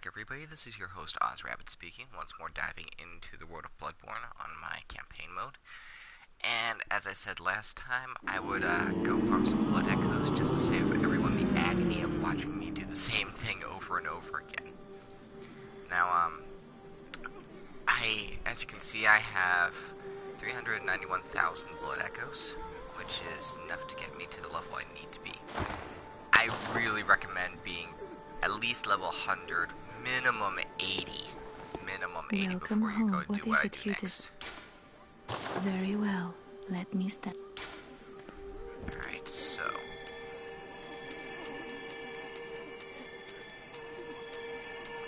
everybody, this is your host OzRabbit speaking, once more diving into the world of Bloodborne on my campaign mode. And as I said last time, I would go farm some blood echoes just to save everyone the agony of watching me do the same thing over and over again. Now, as you can see, I have 391,000 blood echoes, which is enough to get me to the level I need to be. I really recommend being at least level 100, minimum 80. Minimum 80 Welcome before you home. go What do is what I it do you next. Very well. Let me start. Alright, so... let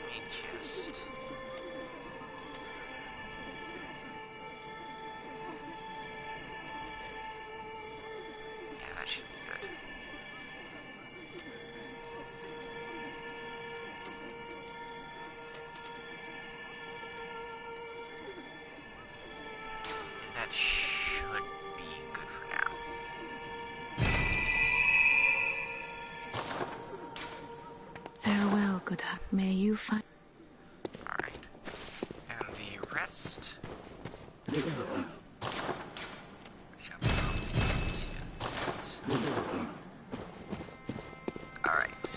me just... yeah, that should be good. That should be good for now. Farewell, good heart. May you find. Alright. And the rest... shall be to that. Alright.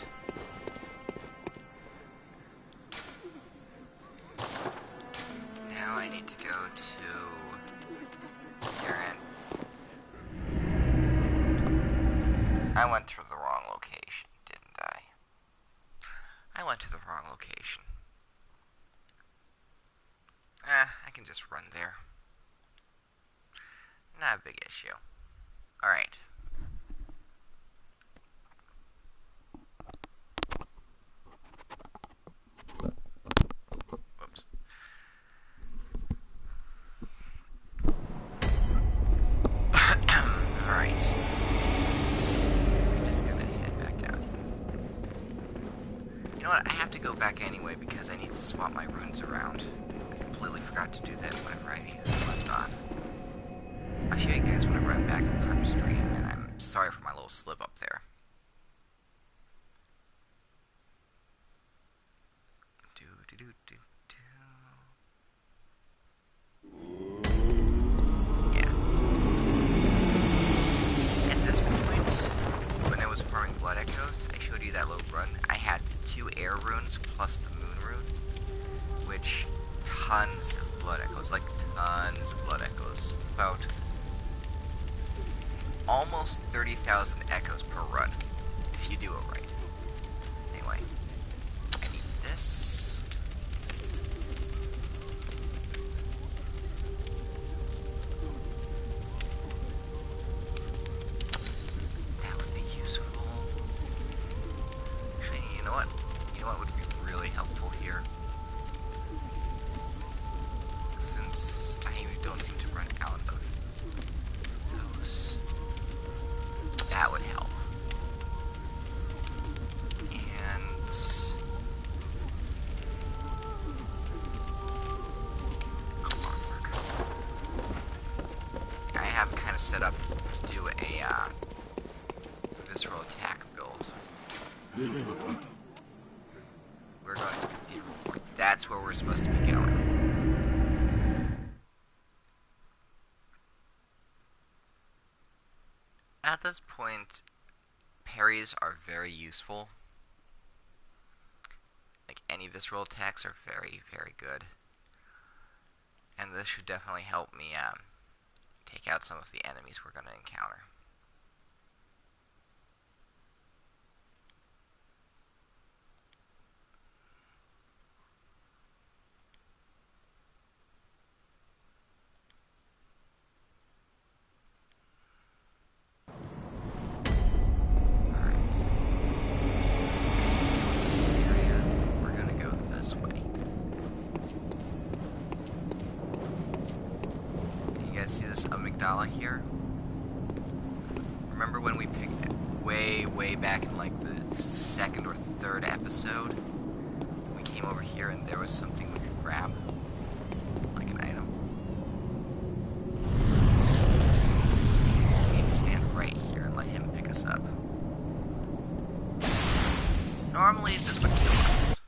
Now I need to go to Garen. I went to the wrong location, didn't I? I went to the wrong location. I can just run there. Not a big issue. Alright. Whoops. Alright. I'm just gonna head back out. You know what? I have to go back anyway because I need to swap my runes around. I completely forgot to do that whenever I left off. I'll show you guys whenever I'm back at the home stream, and I'm sorry for my little slip up there. Yeah. At this point, when I was farming blood echoes, I showed you that little run. I had the 2 air runes plus the moon rune, which tons of blood echoes, like tons of blood echoes. About almost 30,000 echoes per run, if you do it right. Anyway, I need this. That would be useful. Actually, you know what? You know what would be really helpful here? Since I don't seem to run out of those. That would help. And clockwork. I have kind of set up to do a visceral attack build. We're going to Cathedral Point. That's where we're supposed to be going. At this point, parries are very useful. Like, any visceral attacks are very, very good. And this should definitely help me take out some of the enemies we're going to encounter. See this amygdala here? Remember when we picked it way back in like the 2nd or 3rd episode? We came over here and there was something we could grab? Like an item. We need to stand right here and let him pick us up. Normally this would kill us.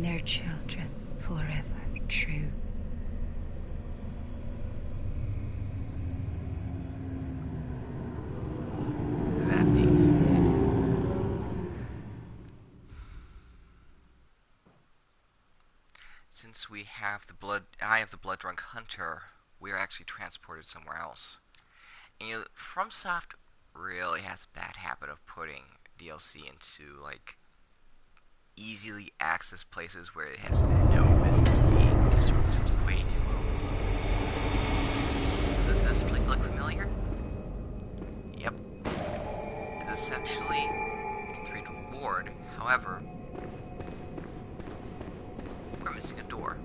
and their children forever true. That being said, since we have the Eye of the Blood-Drunk Hunter, we are actually transported somewhere else. And you know, FromSoft really has a bad habit of putting DLC into like easily accessed places where it has no business being. It's way too overly. Does this place look familiar? Yep. It's essentially a 3-door ward. However, we're missing a door.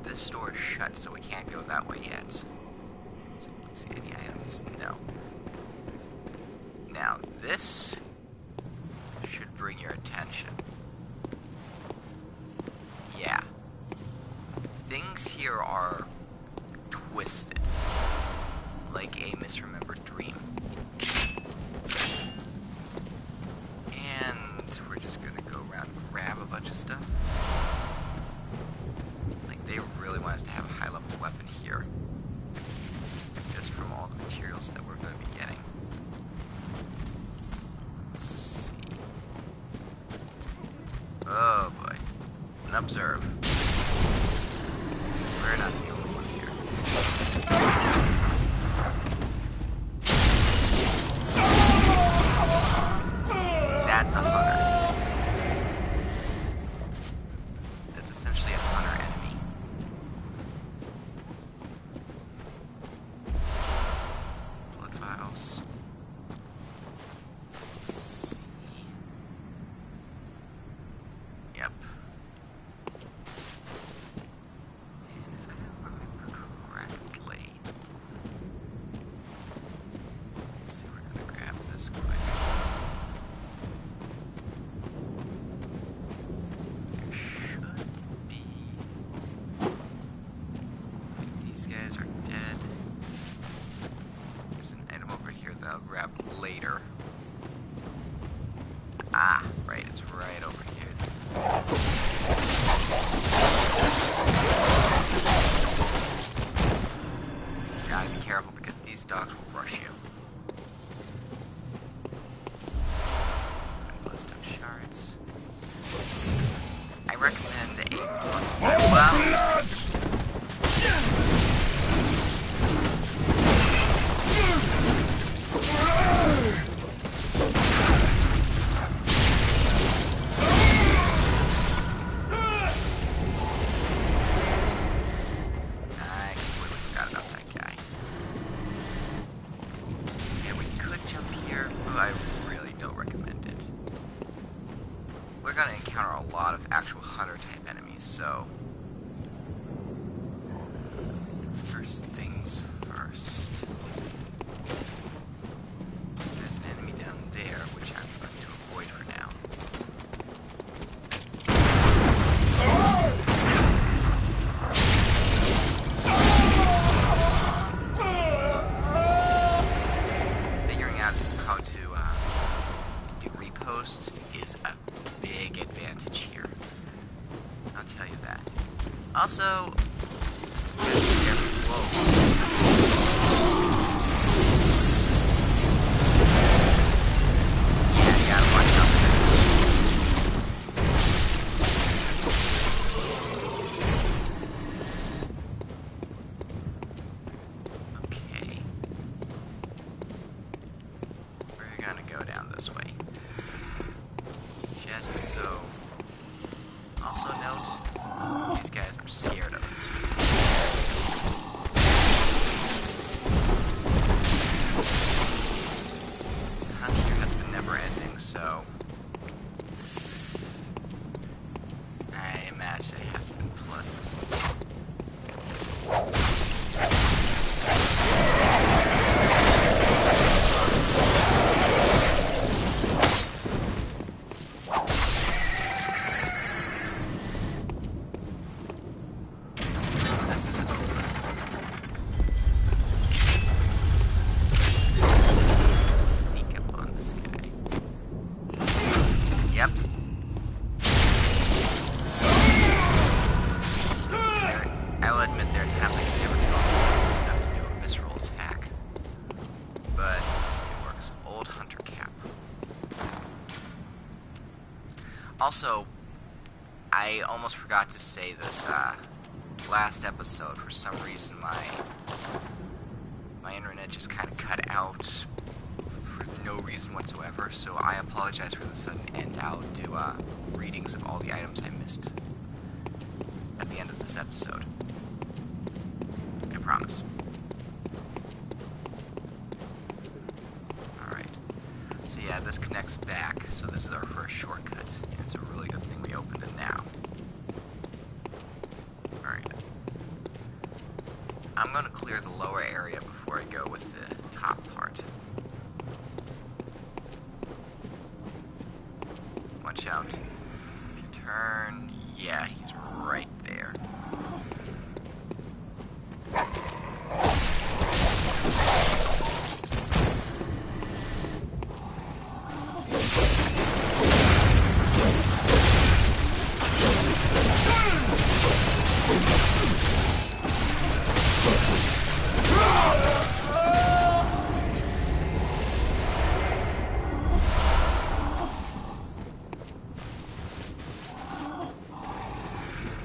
This door is shut, so we can't go that way yet. So let's see, any items? No. Now, this should bring your attention. Yeah. Things here are twisted. Like a misremembered dream. And we're just gonna go around and grab a bunch of stuff. Like, they really want us to have a high-level weapon here. Just from all the materials that we're gonna be getting. Let's see. Oh boy. And observe. We're not the only ones here. That's a hunter. That's essentially a hunter enemy. Blood vials. Let's see. Yep. And if I remember correctly, let's see, we're gonna grab this quick. There should be. These guys are dead. There's an item over here that I'll grab later. Ah, right, it's right over here. Gotta be careful because these dogs will rush you. And bloodstone shards. I recommend a plus. Wow. I completely forgot about that guy. Yeah, we could jump here, but I really don't recommend it. We're gonna encounter a lot of actual hunter-type enemies, so... First things first. There's an enemy down there, which I'm going to avoid for now. Figuring out how to do reposts is a big advantage here. I'll tell you that. Also, whoa. Yeah, you gotta watch out for that. Okay. We're gonna go down this way. Just so. Also note, these guys are scared of us. The hunt here has been never ending, so I imagine it has been pleasant. also, I almost forgot to say this last episode. For some reason, my internet just kind of cut out for no reason whatsoever. So I apologize for the sudden end. I'll do readings of all the items I missed at the end of this episode. I promise. Alright. So yeah, this connects back, so this is our first shortcut. And it's a really good thing we opened it now. Alright. I'm going to clear the lower area before I go with the top part. Watch out. If you turn... Yeah, he's right there.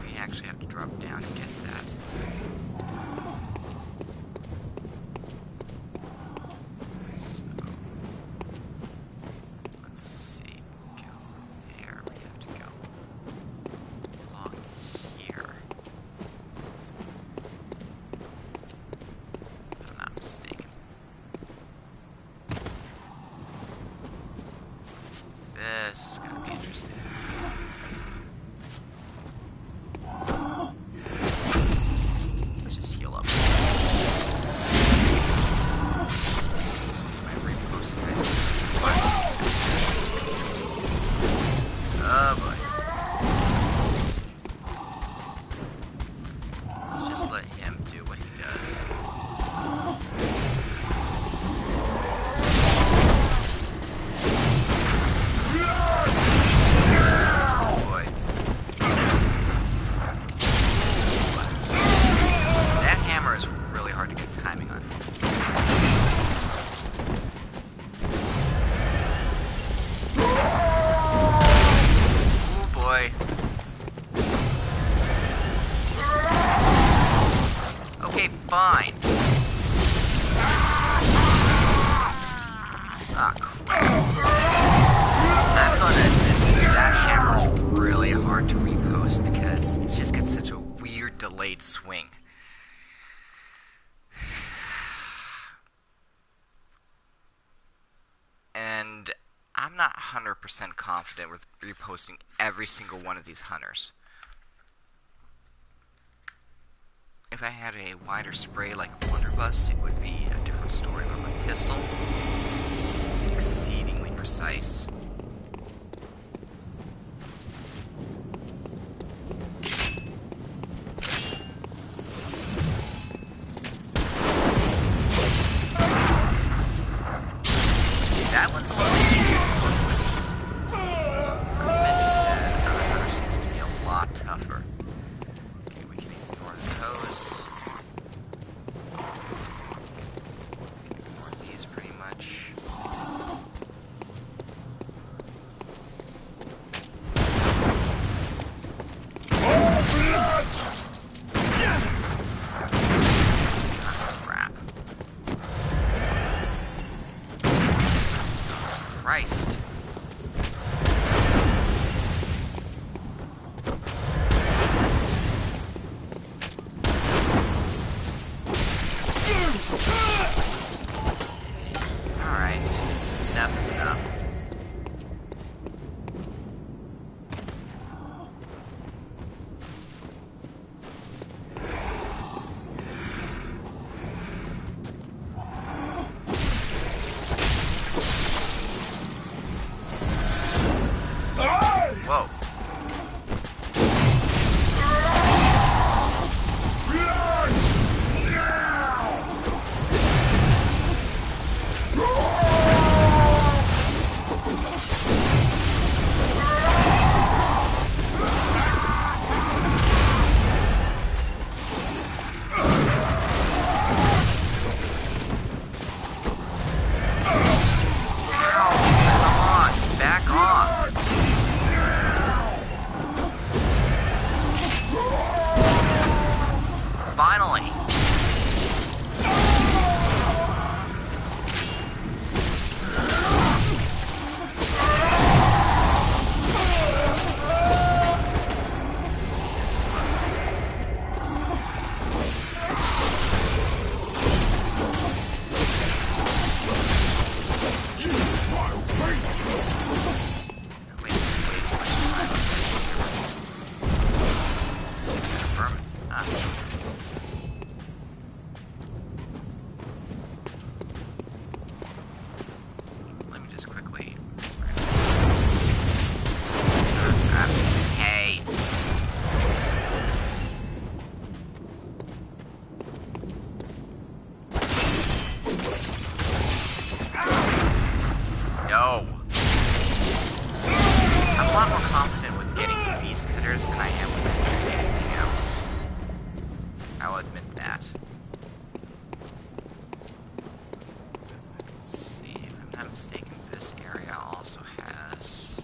We actually have to drop down to get that. So, let's see. Go there. We have to go along here. If I'm not mistaken. This is gonna be interesting. Let's just heal up. Let's see my repost guys. Oh boy. Let's just let him do what he does. Oh boy. That hammer is really hard to get timing on. Oh boy. Okay, fine. Ah, crap. I'm gonna admit that hammer is really hard to repost because it's just got such a weird delayed swing. And I'm not 100% confident with reposting every single one of these hunters. If I had a wider spray like a blunderbuss, it would be a different story, but my pistol is exceedingly precise. That one's a little easier to work with. Not to mention that other hunter seems to be a lot tougher. Okay, we can ignore those. Ignore these pretty much. beast cutters than I am with anything else. I'll admit that. Let's see, if I'm not mistaken, this area also has...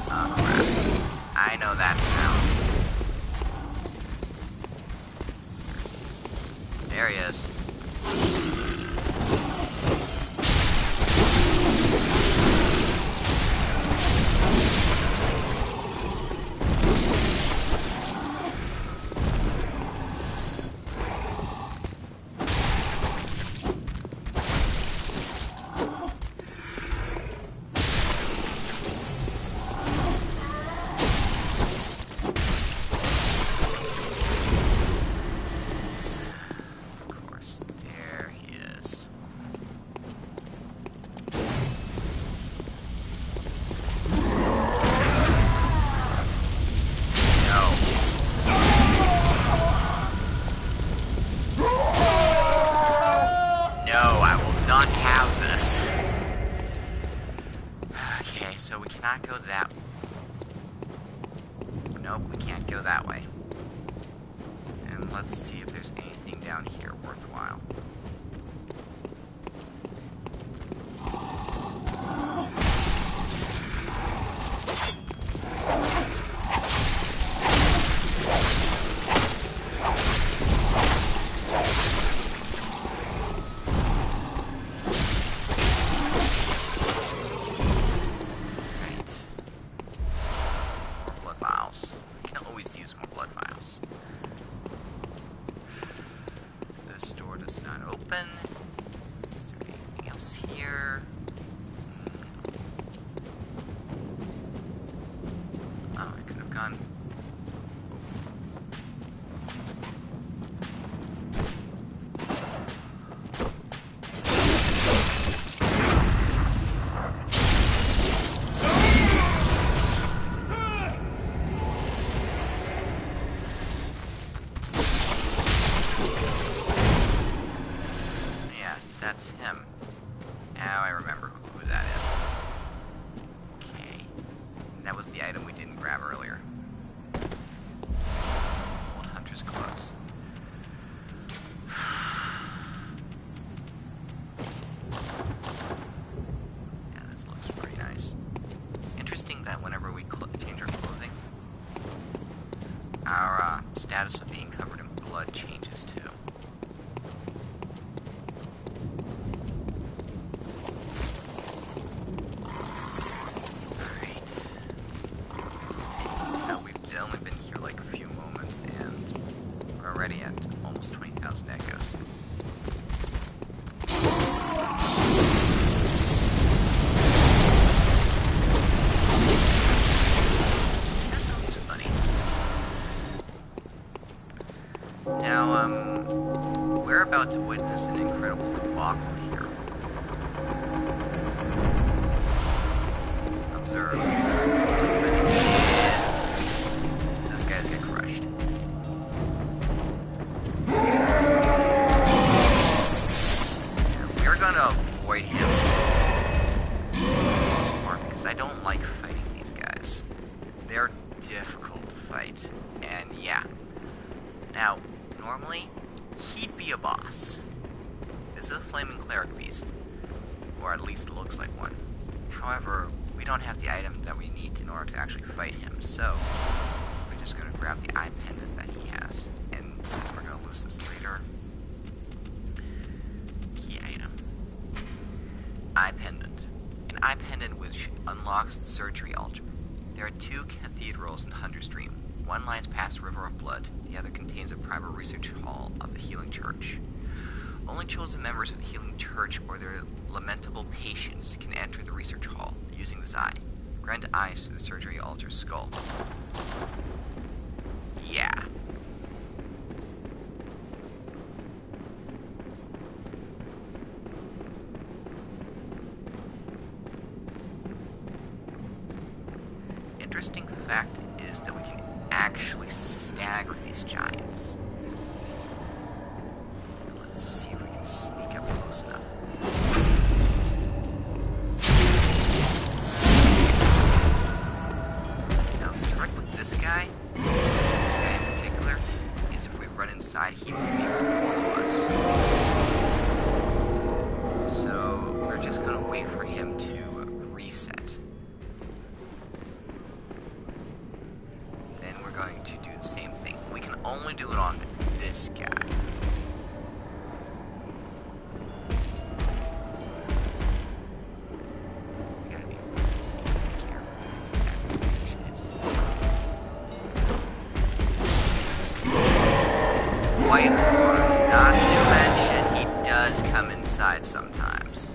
Oh crap. I know that sound. There he is. So we cannot go that way. Nope, we can't go that way. And let's see if there's anything down here worthwhile. This door does not open. Is there anything else here? Oh, I could have gone. That's him. Now I remember who that is. Okay. That was the item we didn't grab earlier. Old Hunter's Clothes. Yeah, this looks pretty nice. Interesting that whenever we change our clothing, our status of being covered in blood changes too. Only been here like a few moments and we're already at almost 20,000 echoes. That's always funny. Now, we're about to witness an incredible debacle here. Observe. Get crushed. We're gonna avoid him for the most part because I don't like fighting these guys. They're difficult to fight. And yeah. Now, normally, he'd be a boss. This is a flaming cleric beast. Or at least it looks like one. However, we don't have the item that we need in order to actually fight him, so just going to grab the eye pendant that he has, and since we're going to lose this later, key item, eye pendant, an eye pendant which unlocks the surgery altar. There are two cathedrals in Hunter's Dream. One lies past River of Blood, the other contains a private research hall of the Healing Church. Only chosen members of the Healing Church or their lamentable patients can enter the research hall using this eye. Grant eyes to the surgery altar's skull. Yeah. Interesting fact is that we can actually stagger these giants. Let's see if we can does come inside sometimes.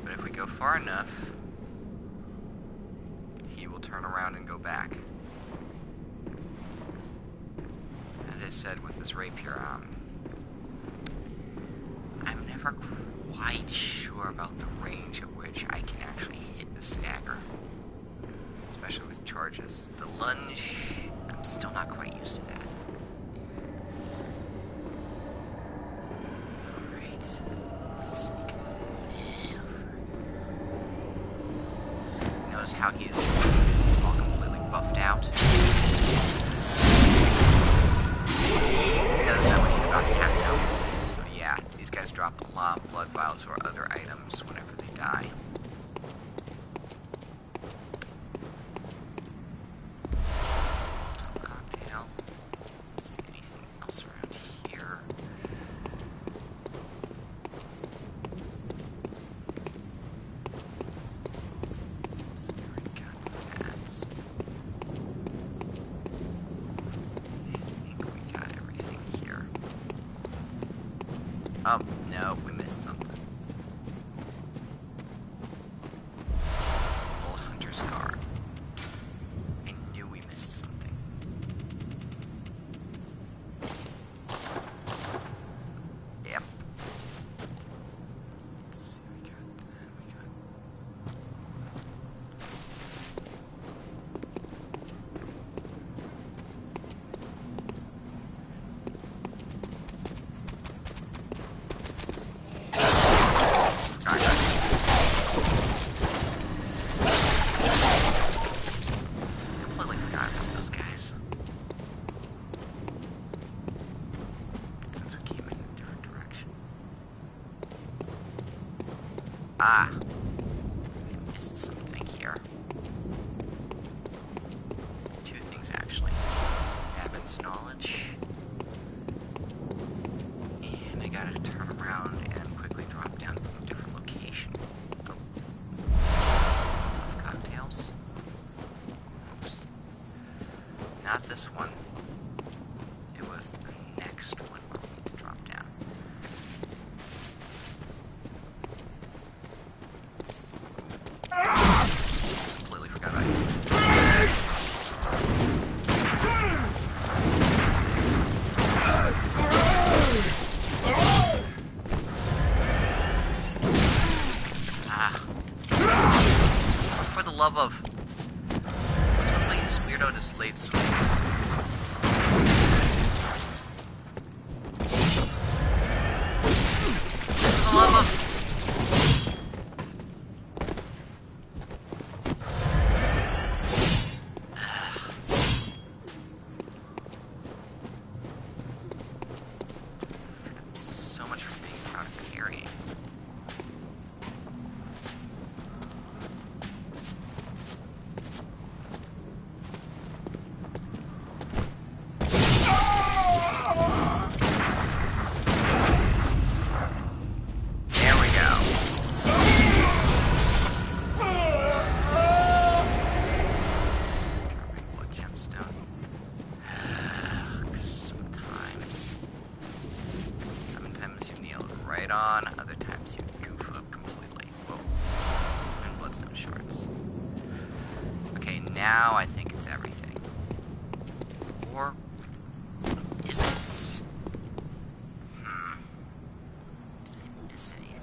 But if we go far enough, he will turn around and go back. As I said with this rapier, I'm never quite sure about the range at which I can actually hit the stagger. Especially with charges. The lunge, I'm still not quite used to that. Alright, let's sneak a little further. Notice how he's all completely buffed out. He does that when he's about half health. So yeah, these guys drop a lot of blood vials or other items whenever they die. Oh, no, we missed something. Old Hunter's Guard. I knew we missed something. Yep. Let's see, we got that, completely forgot about those guys. Since we came in a different direction. Ah! I missed something here. Two things, actually. Abbott's knowledge. And I gotta turn around and quickly drop down from a different location. Oh. Molotov cocktails. Oops. Not this one. It was the next one where we need to drop down. Completely forgot about it. For the love of... What's with me? This weirdo just laid swings. For the love of... So much for being proud of carrying. There we go. Dropping blood gemstone. Sometimes you nail it right on, other times you goof up completely. Whoa. And bloodstone shards. Okay, now I think it's everything. Or is it? Did I miss anything?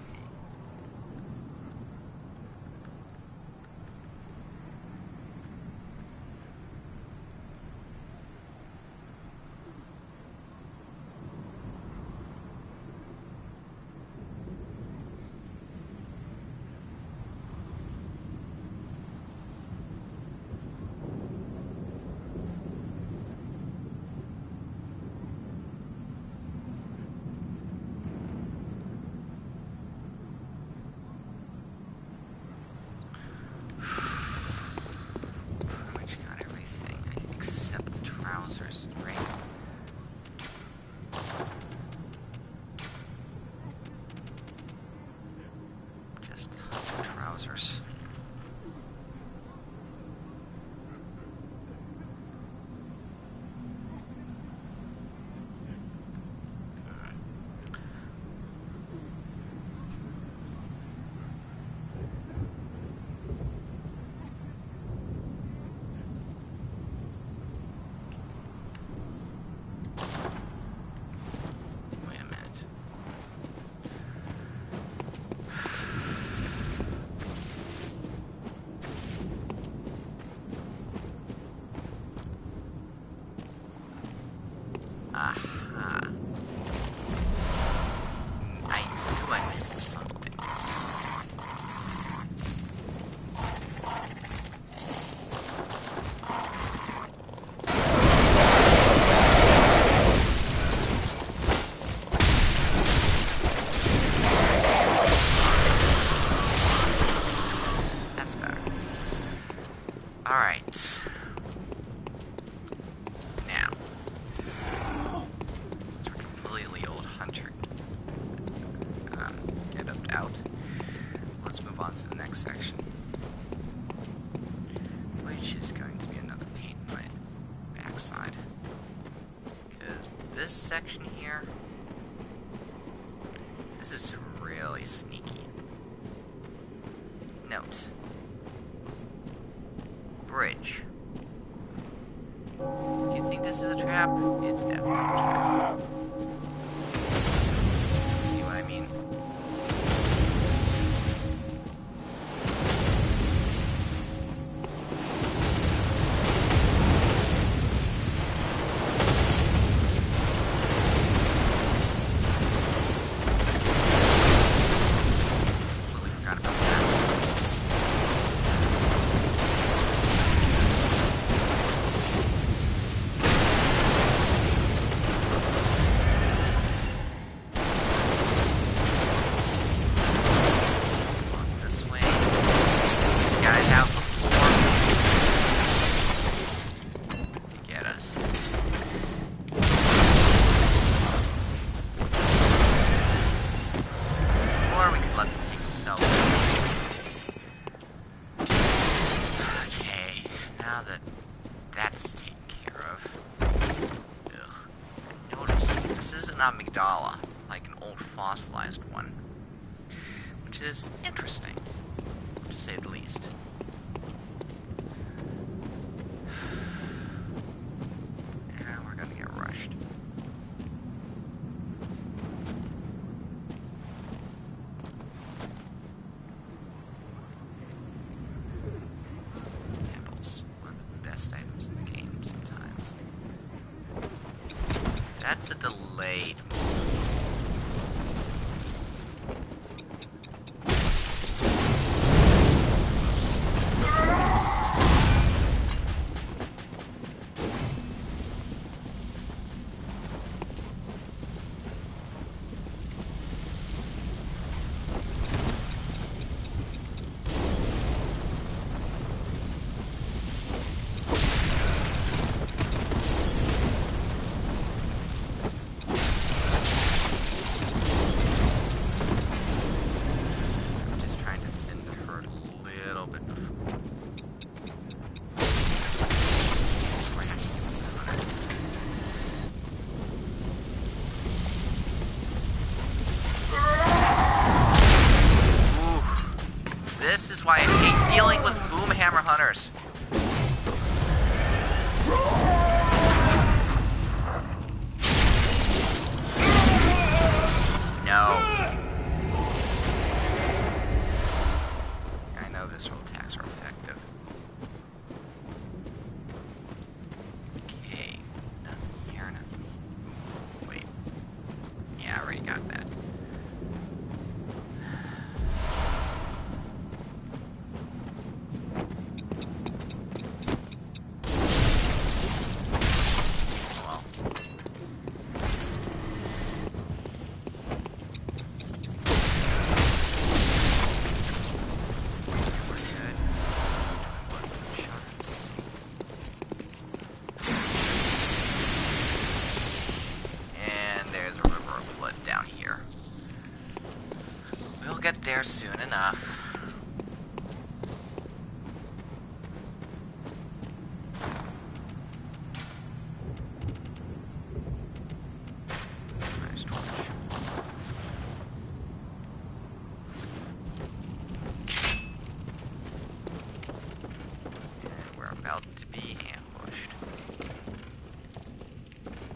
next section, which is going to be another pain in my backside. Because this section here, this is really sneaky. Note. Bridge. Do you think this is a trap? It's definitely a trap. See what I mean? Totally forgot about that. This way. These guys out before they get us. Or we could let them take themselves out. Okay, now that that's taken care of. Ugh. Notice, this is an amygdala, like an old fossilized one. Which is interesting, to say the least. Yeah, we're gonna get rushed. Apples, one of the best items in the game sometimes. That's a delayed move. I'm just trying to thin the herd a little bit before. Ooh. This is why I hate dealing with boomhammer hunters. No. I know visceral attacks are effective. Okay. Nothing here, nothing. Wait. Yeah, I already got that. Well. We're good. What's the shots? And there's a river of blood down here. We'll get there soon enough. There's torch. And we're about to be ambushed.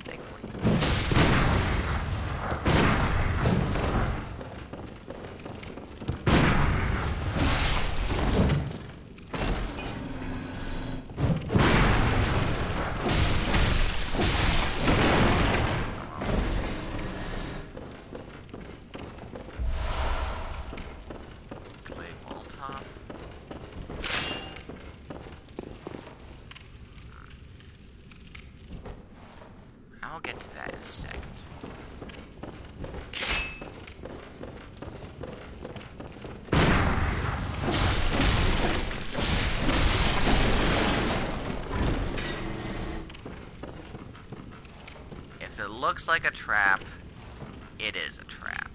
Thankfully. Clay Molotov. I'll get to that in a second. If it looks like a trap, it is a trap.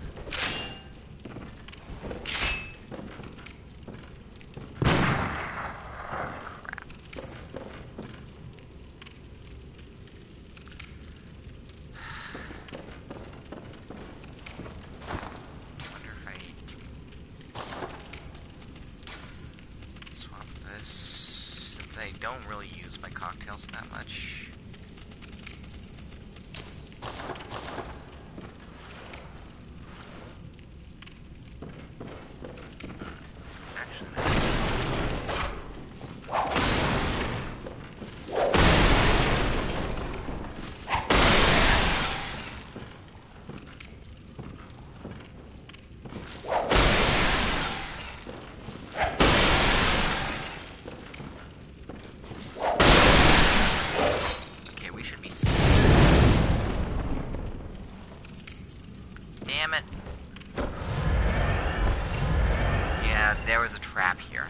cocktails that much. Actually, no. Okay, we should be safe. Damn it. Yeah, there was a trap here.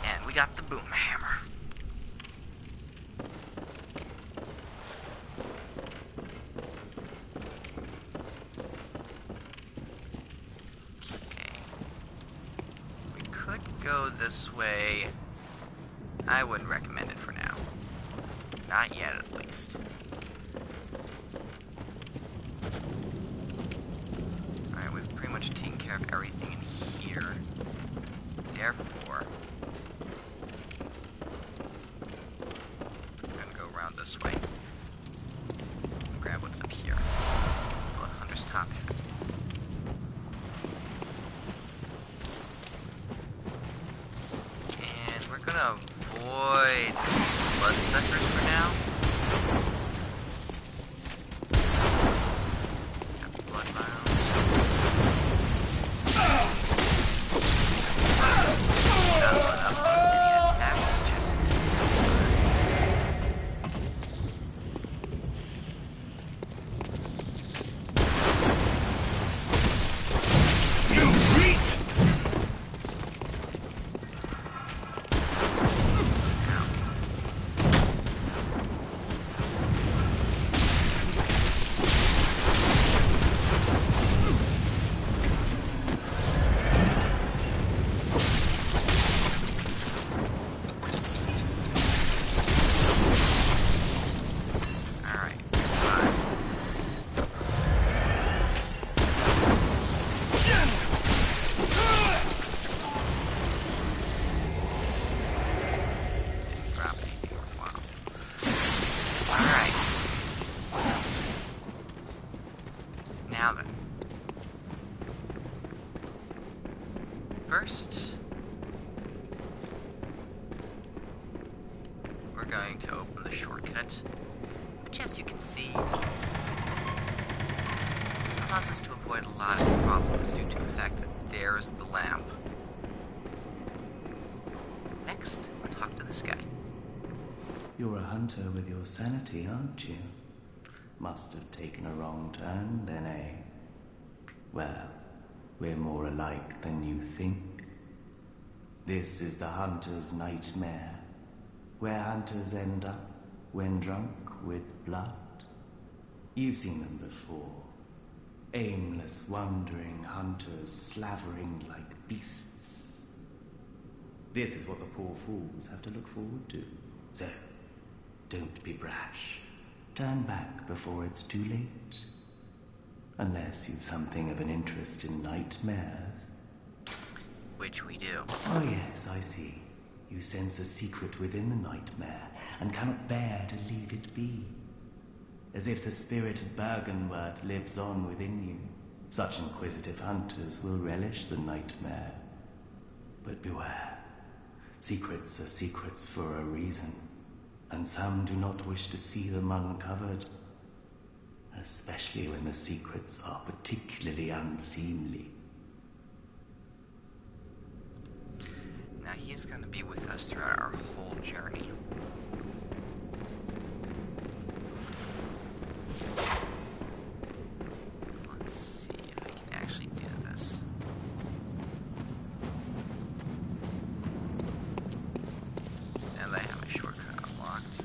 And we got the boom hammer. Okay. We could go this way. I wouldn't recommend it for now. Not yet, at least. Alright, we've pretty much taken care of everything in here. Therefore, I'm gonna go around this way. And grab what's up here. Bloodhunter's top hat. And we're gonna avoid bloodsuckers for now. That's blood vials. Not enough on any attacks, just alright, there's 5. Didn't drop anything worthwhile. Alright. Now then. First, we're going to open the shortcut, which, as you can see, allows us to avoid a lot of problems due to the fact that there's the lamp. Next, we'll talk to this guy. You're a hunter with your sanity, aren't you? Must have taken a wrong turn, then, eh? Well, we're more alike than you think. This is the hunter's nightmare, where hunters end up when drunk with blood. You've seen them before. Aimless, wandering hunters slavering like beasts. This is what the poor fools have to look forward to. So, don't be brash. Turn back before it's too late. Unless you've something of an interest in nightmares. Which we do. Oh yes, I see. You sense a secret within the nightmare, and cannot bear to leave it be. As if the spirit of Bergenworth lives on within you. Such inquisitive hunters will relish the nightmare. But beware. Secrets are secrets for a reason, and some do not wish to see them uncovered. Especially when the secrets are particularly unseemly. Now he's going to be with us throughout our whole journey. Let's see if I can actually do this. Now that I have a shortcut unlocked.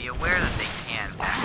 aware that they can back.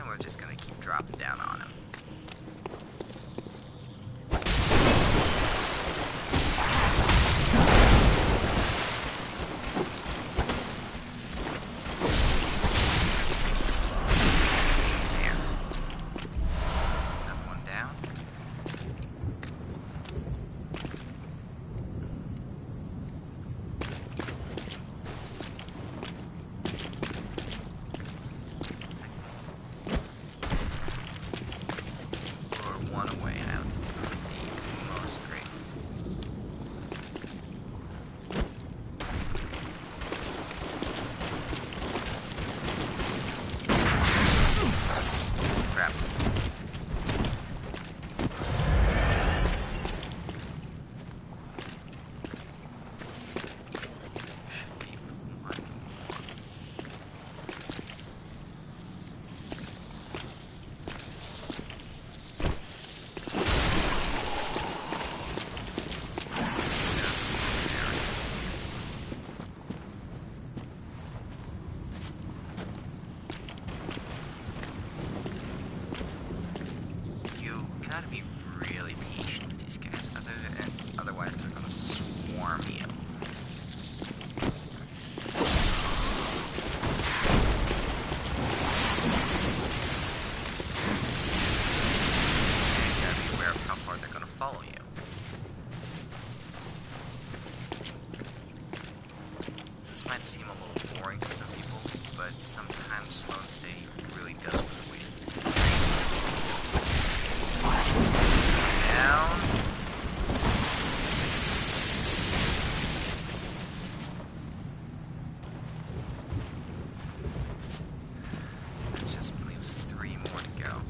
We're just gonna keep dropping down on him. There. That's another one down. One away out from the most great. Crap. Should be one more. Gotta be really patient with these guys, otherwise they're gonna swarm you. And you gotta be aware of how far they're gonna follow you. This might seem a little boring to some people, but sometimes slow and steady really does put away. Down. That just leaves 3 more to go.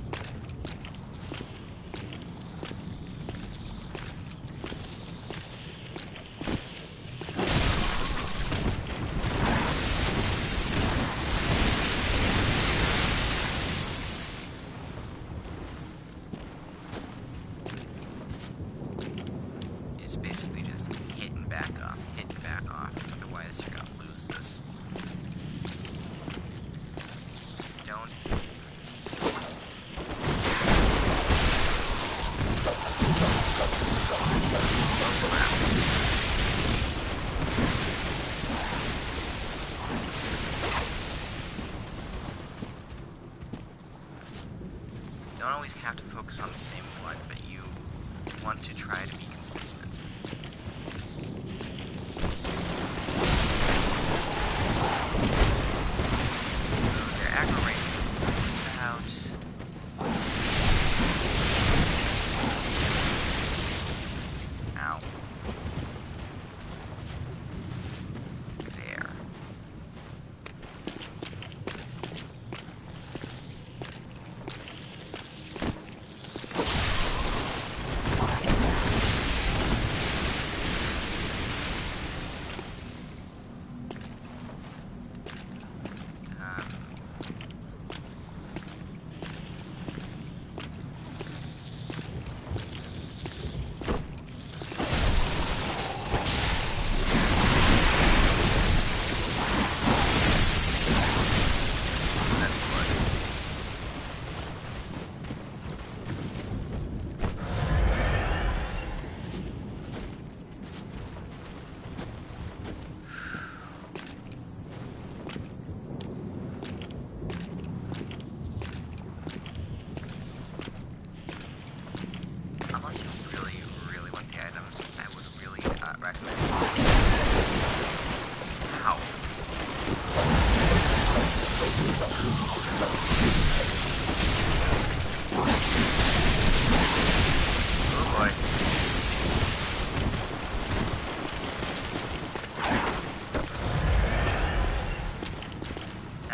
Basically just hitting back off, otherwise you're gonna lose this. Don't. Oh crap. Don't always have to focus on the same one, but you want to try to be consistent. So their aggro rate is about... Ow. There.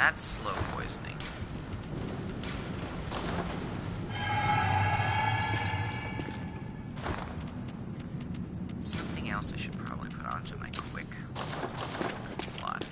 That's slow poisoning. Something else I should probably put onto my quick slot.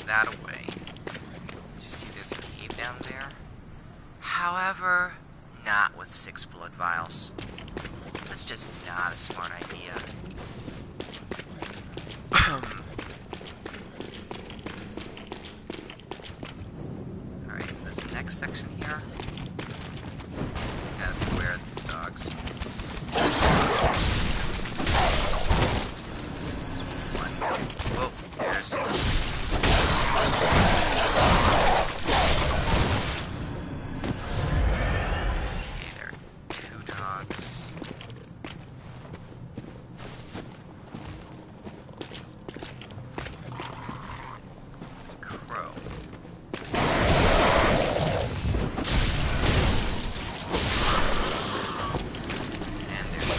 That away. As you see, there's a cave down there. However, not with 6 blood vials. That's just not a smart idea. Alright, this next section here. Gotta beware of these dogs. Whoa, there's... Okay, there are 2 dogs. There's a crow. And there's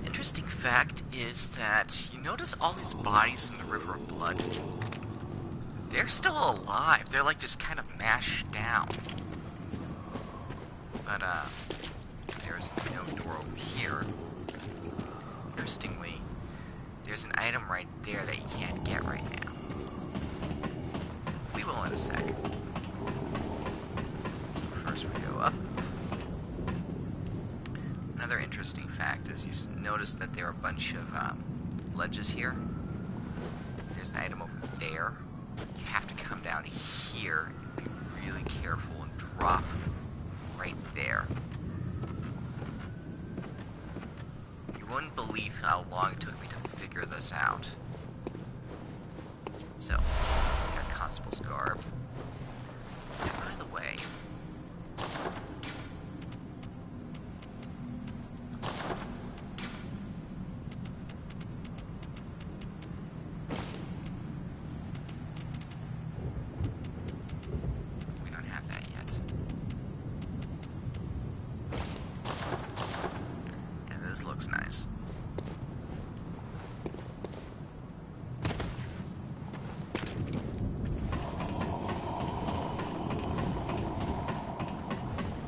interesting fact is that you notice all these bodies in the River of Blood, they're still alive. They're like just kind of mashed down. But there's no door over here. Interestingly, there's an item right there that you can't get right now. We will in a sec. So first we go up. Another interesting fact is you notice that there are a bunch of ledges here. There's an item over there. You have to come down here and be really careful and drop right there. You wouldn't believe how long it took me to figure this out. So, got Constable's garb. And by the way, we don't have that yet. And this looks nice.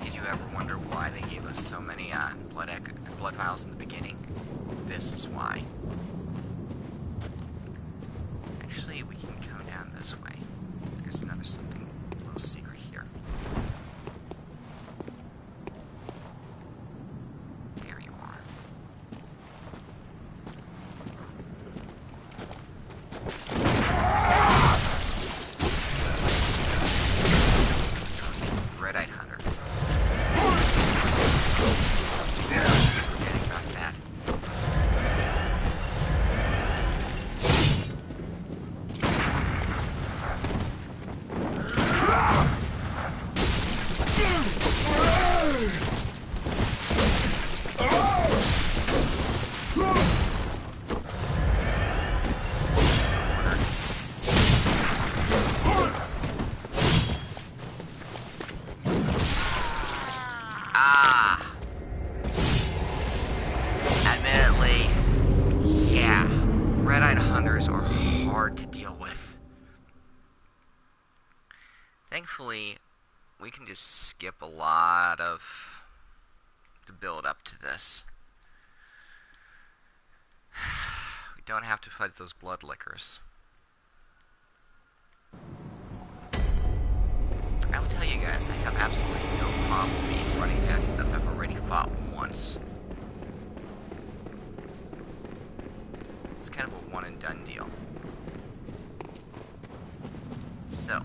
Did you ever wonder why they gave us so many blood vials in the beginning? This is why. Actually, we can come down this way. There's another something, a little secret here. There you are. He's a red-eyed hunter. Forgetting about that. hard to deal with. Thankfully, we can just skip a lot of the build up to this. We don't have to fight those blood lickers. I will tell you guys, I have absolutely no problem running past stuff I've already fought once. It's kind of a one and done deal. So.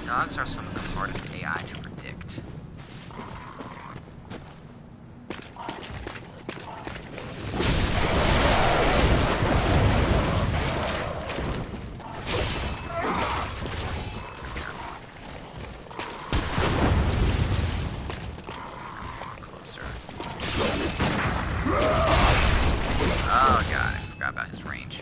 Dogs are some of the hardest AI to predict. Closer. Oh god, I forgot about his range.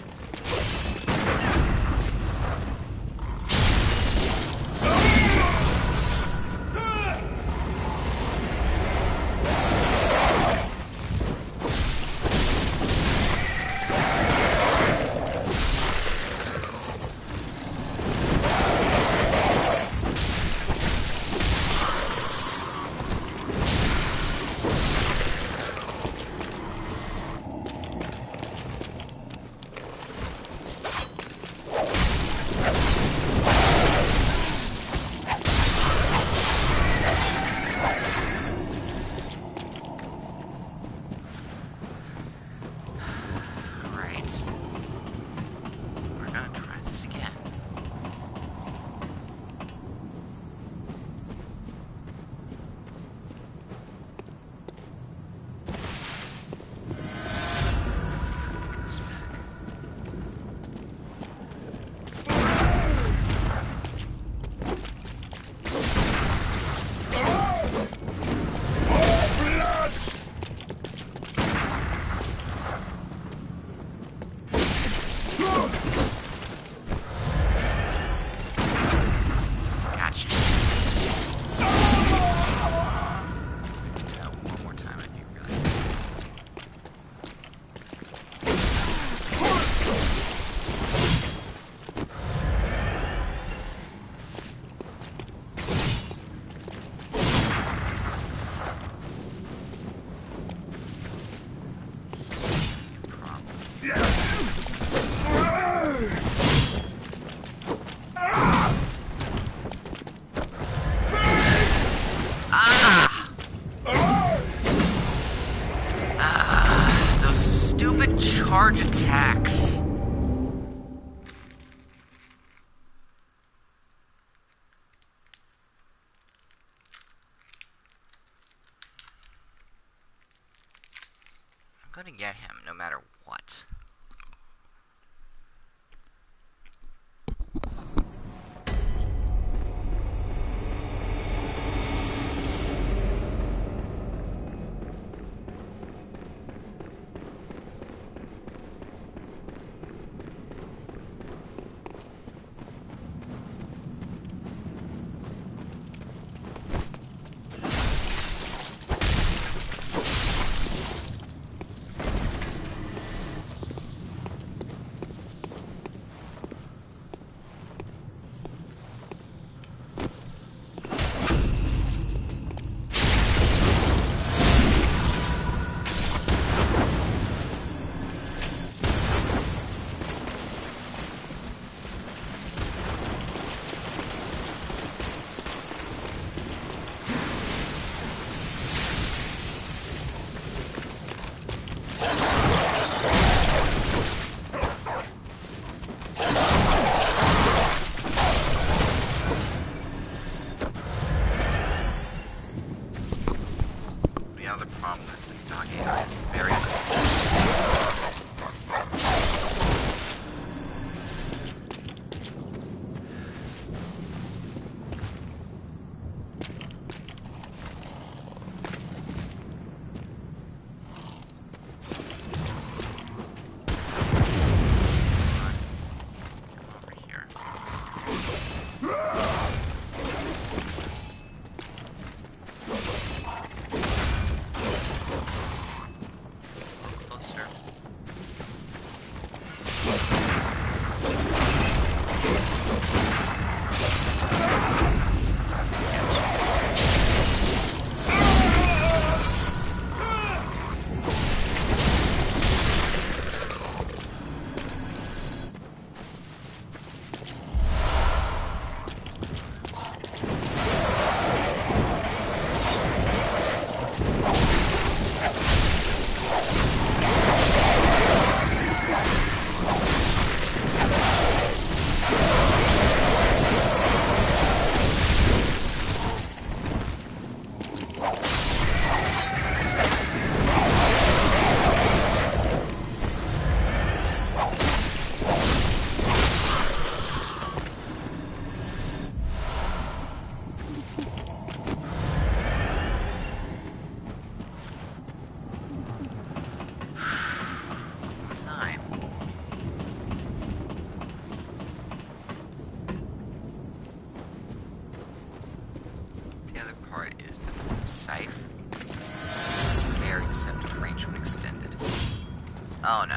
Charge attacks. I'm gonna get him no matter what.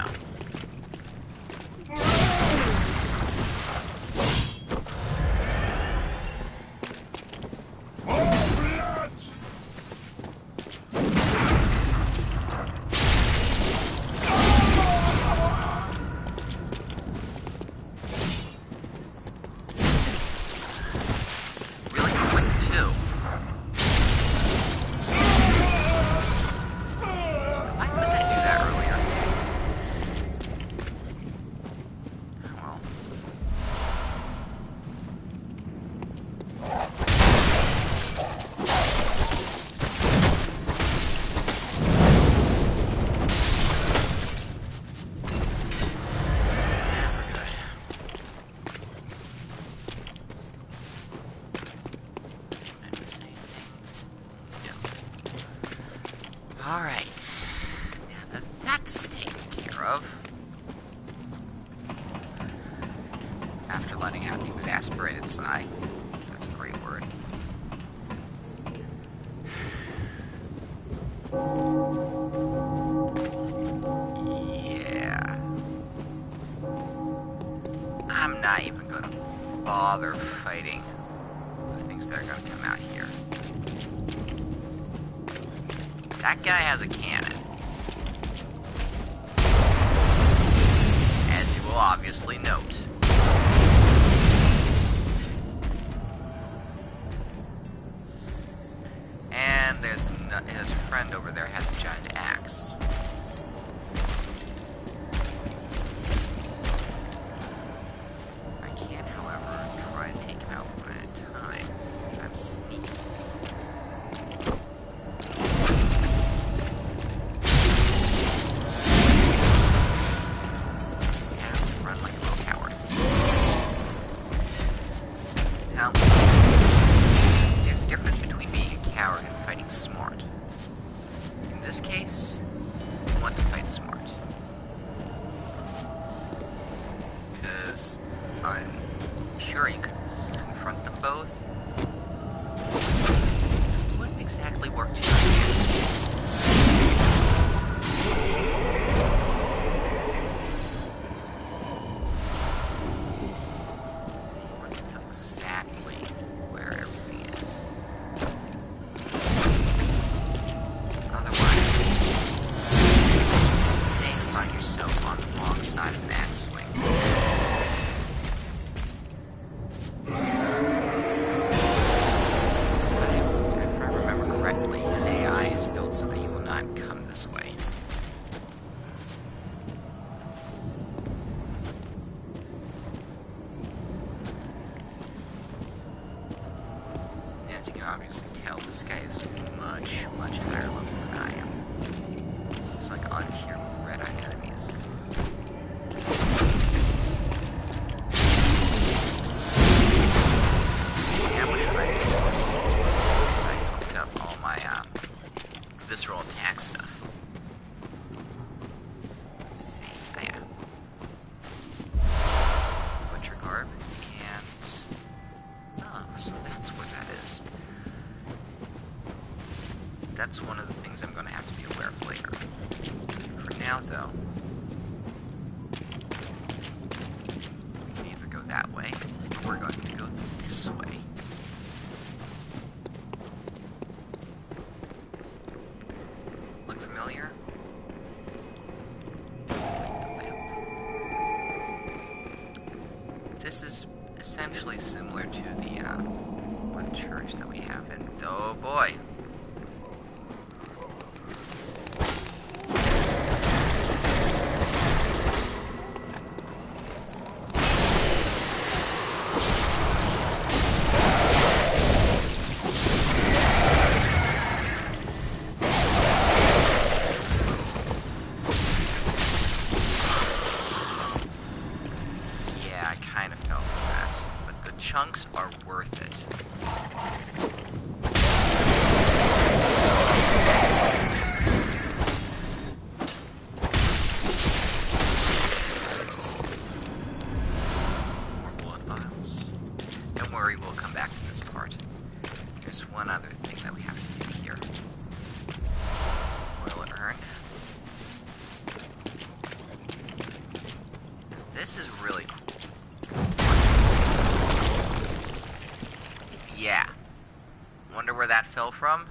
now. Really quick, too. Why couldn't I do that earlier? Well. Alright, now that that's taken care of, after letting out an exasperated sigh, that's a great word, yeah, I'm not even gonna bother fighting the things that are gonna come out here. That guy has a cannon. As you will obviously note. And there's his friend over there has a giant axe. I can, however, try to take him out one at a time. I'm sneaky. There's a difference between being a coward and fighting smart. In this case, you want to fight smart. Because I'm sure you could confront them both. It wouldn't exactly work too well. Side of an axe swing. If I remember correctly, his AI is built so that he will not come this way. As you can obviously tell, this guy is much, much higher level than I am. He's like on tier with red-eyed enemies. Visceral attack stuff. Let's see. Oh, yeah. Butcher garb and oh, so that's what that is. That's one of the things I'm going to have to be aware of later. For now, though, we can either go that way, or we're going to go this way. Familiar? Like the lamp. This is essentially similar to the one church that we have, and oh boy. Chunks are worth it. More blood vials. Don't worry, we'll come back to this part. There's one other thing that we have to do here. Boil an urn. this is really cool. Yeah. Wonder where that fell from?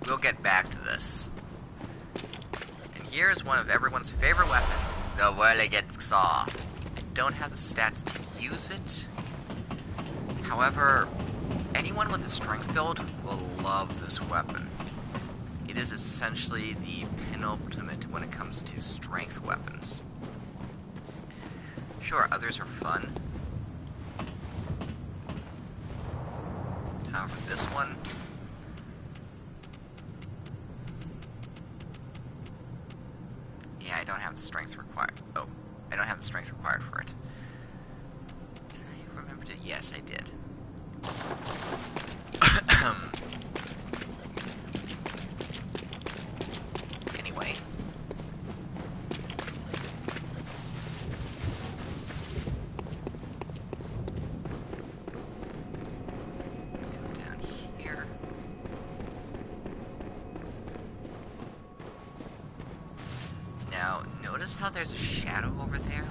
We'll get back to this. And here's one of everyone's favorite weapon, the Whirligig Saw. I don't have the stats to use it. However, anyone with a strength build will love this weapon. It is essentially the penultimate when it comes to strength weapons. Sure, others are fun. However, this one... yeah, I don't have the strength required. Oh, I don't have the strength required for it. Did I remember to? Yes, I did. Anyway. Come down here. Now, notice how there's a shadow over there?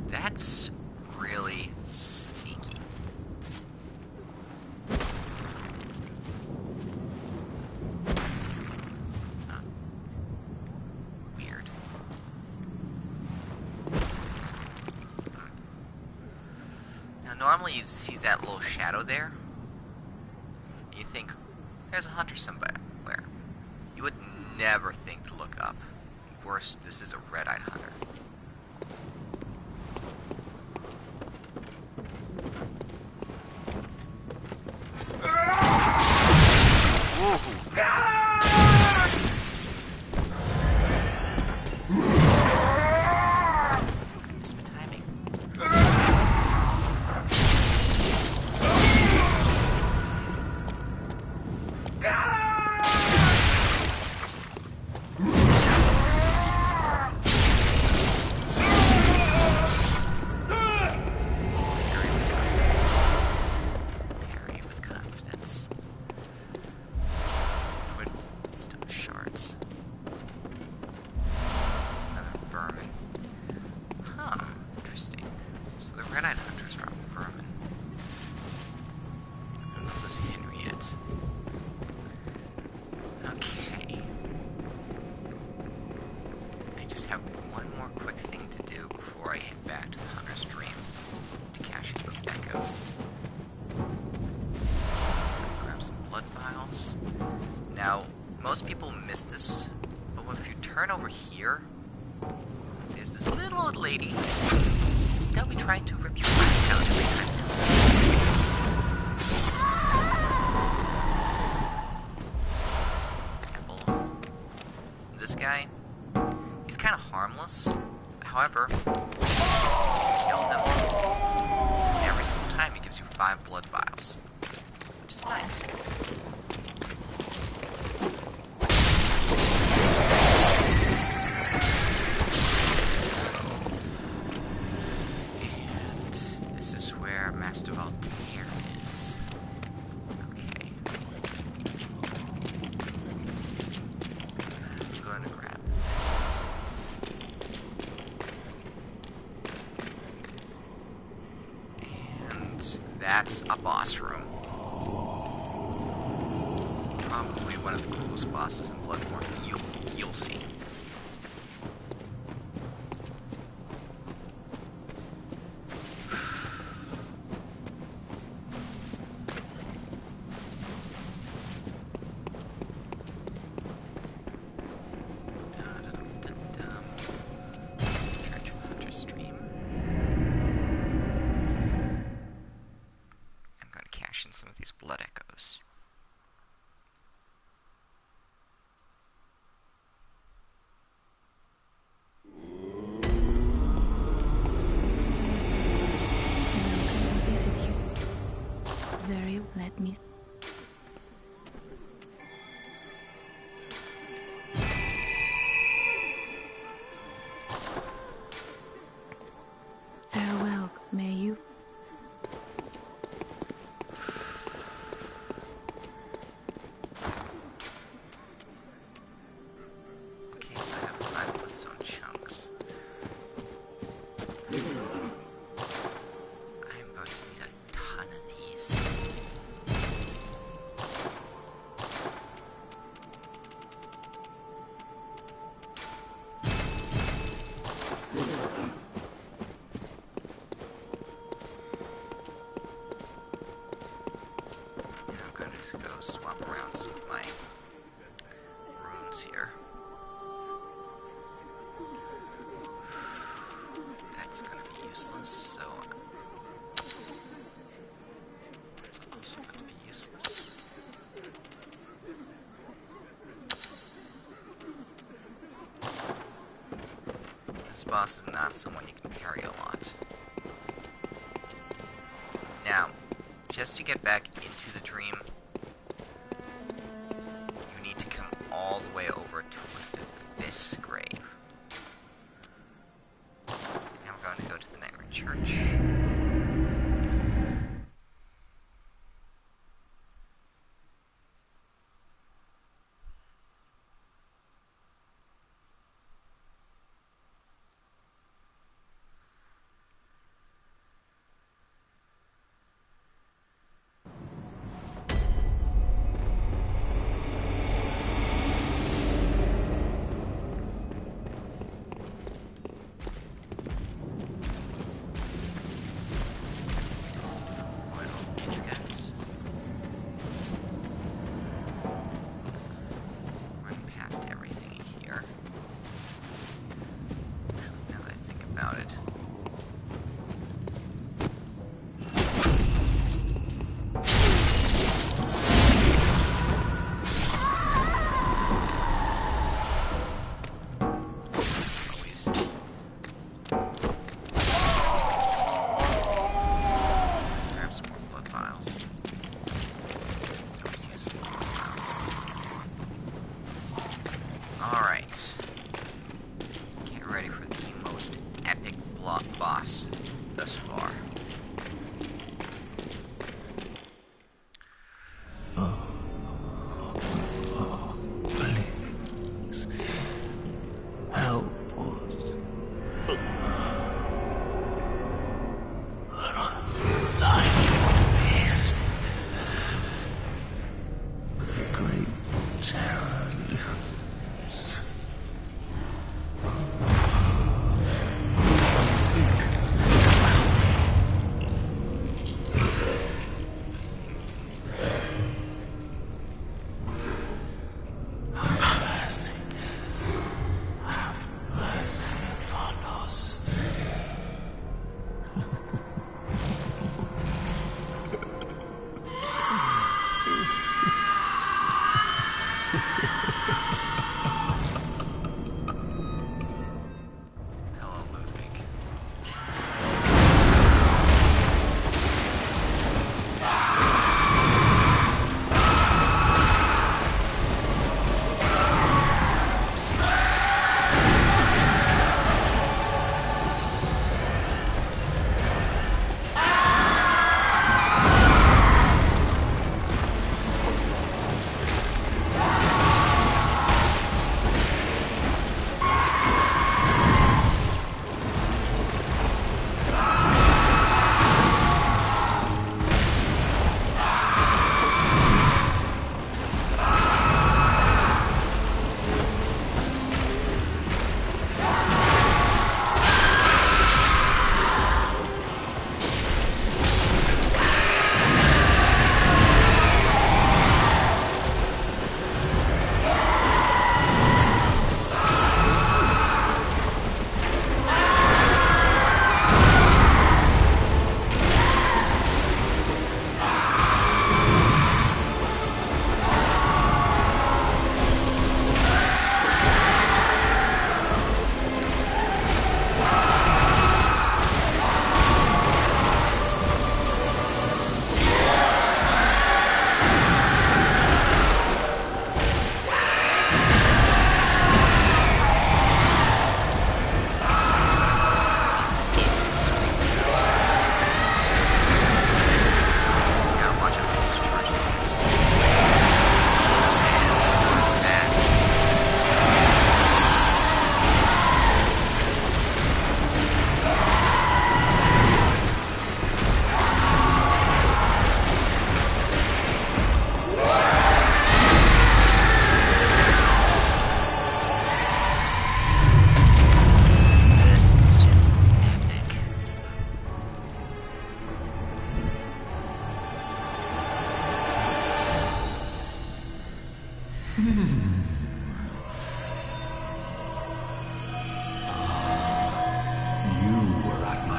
That's really sneaky. Weird. Now, normally you see that little shadow there, and you think, there's a hunter somewhere. You would never think to look up. Worse, this is a red-eyed hunter. Missed my timing. Parry with confidence. Put stone shards. Another vermin. Huh, interesting. So the red-eyed hunters are vermin. And this is Henriette. Okay. I just have one more quick thing to do before I head back to the Hunter's Dream to cash in those echoes. Grab some blood vials. Now, most people miss this, but if you turn over here, there's this little old lady. They'll be trying to rip your eyes out every time. Apple. This guy, he's kind of harmless. However, if you kill him, every single time he gives you 5 blood vials, which is nice. And this is where Master Voltaire is. Okay. I'm going to grab this. And that's a boss room. Probably one of the coolest bosses in Bloodborne. You'll see. Return to the Hunter's Dream. I'm going to cash in some of these blood echoes. Visit you. Very, let me. Farewell, may you. Okay, so I have 5 stone chunks. that's going to be useless, so it's also going to be useless. This boss is not someone you can parry a lot. Now, just to get back into the dream, you need to come all the way over to this grave. Now we're going to go to the Nightmare Church. Boss thus far. Please help us. Alongside this, the great terror looms.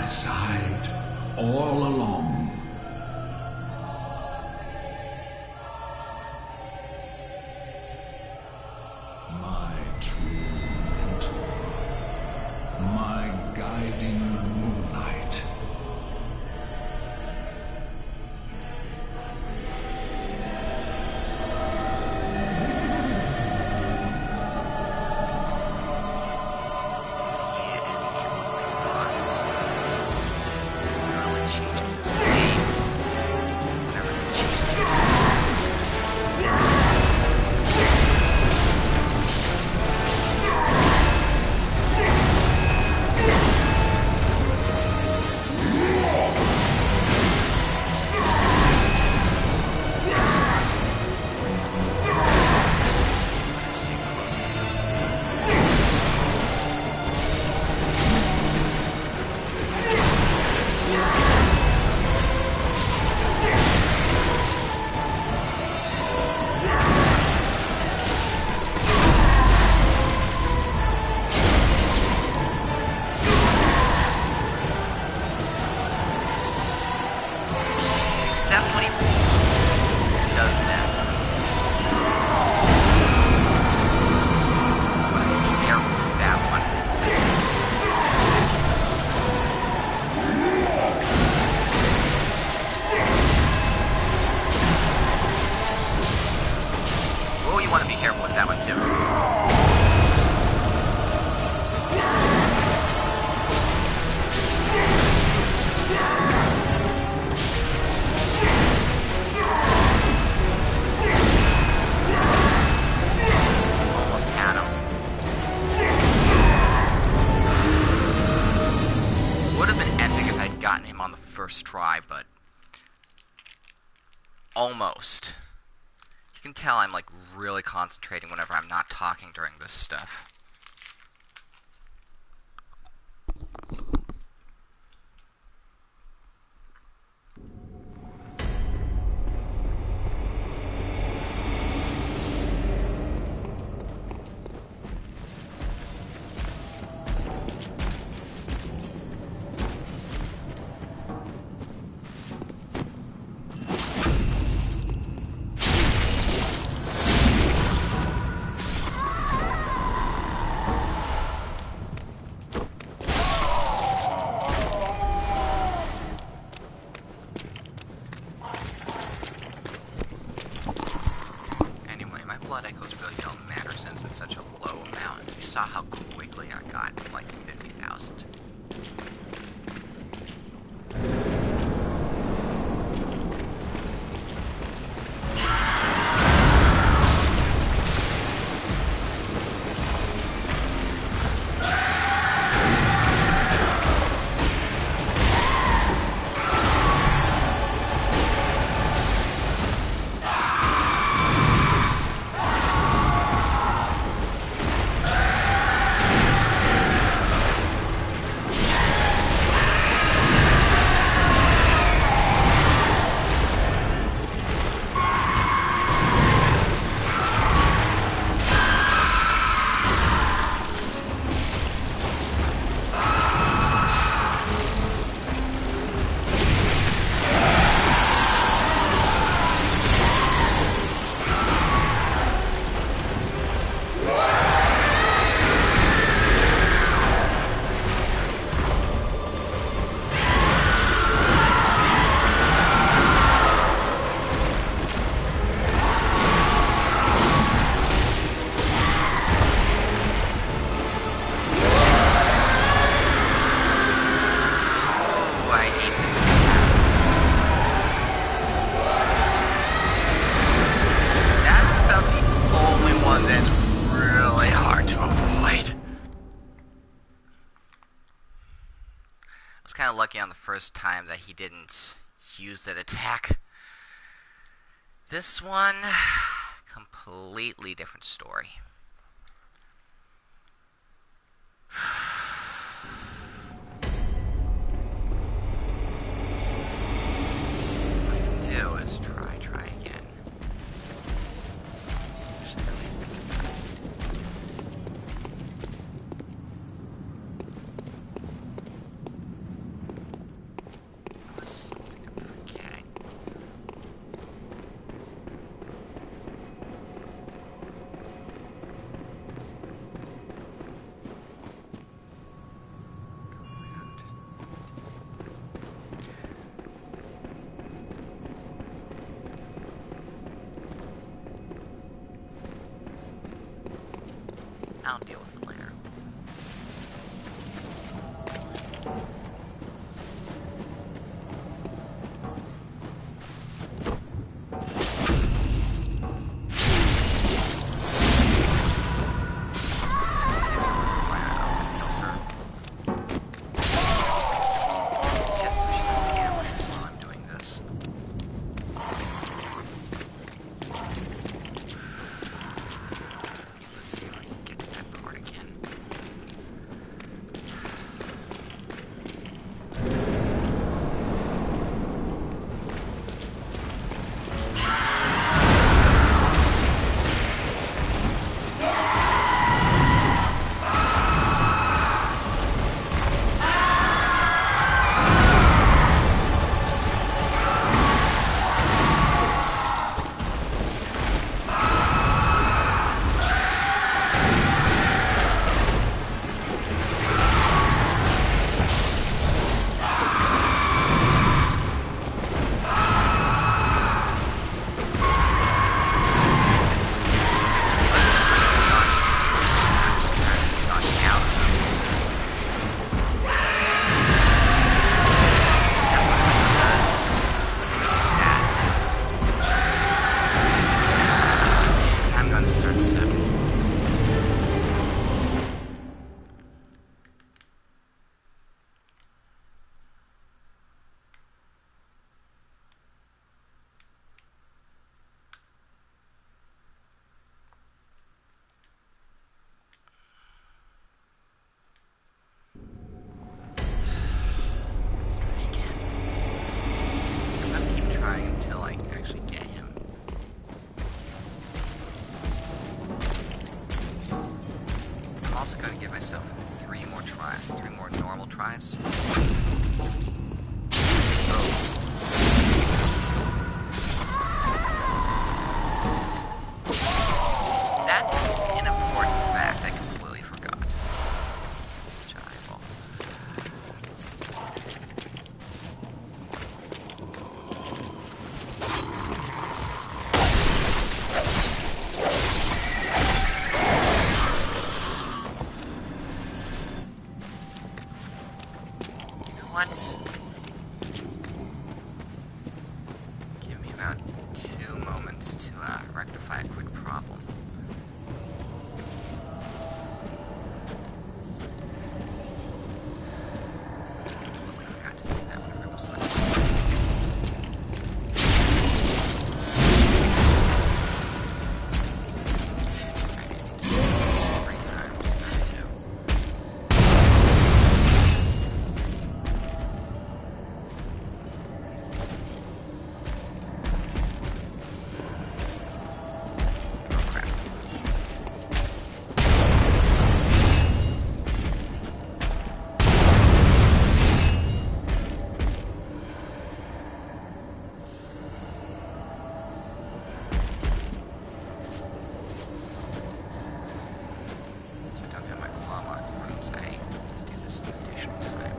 side all along. My true mentor, my guiding moonlight. He is the only boss. He only changes his name whenever he changes his name. Just see close to him. Except when he does that. Be careful with that one. Oh, you want to be careful with that one too. Almost had him. Would have been epic if I'd gotten him on the first try, but almost. You can tell I'm like really concentrating whenever I'm not talking during this stuff. Anyway, my blood echoes really don't matter since it's such a low amount. You saw how quickly I got like 50,000. kind of lucky on the first time that he didn't use that attack. This one, completely different story. What I can do is try again. Should really think about it. I'll deal with it later. Until I actually get him. I'm also going to give myself 3 more tries, 3 more normal tries. That's an important fact I completely forgot. Which I will. What? Give me about 2 moments to rectify a quick problem. Totally forgot to do that whenever I was left. I need to do it 3 times, not 2. Since I don't have my claw mark rooms, I need to do this an additional time.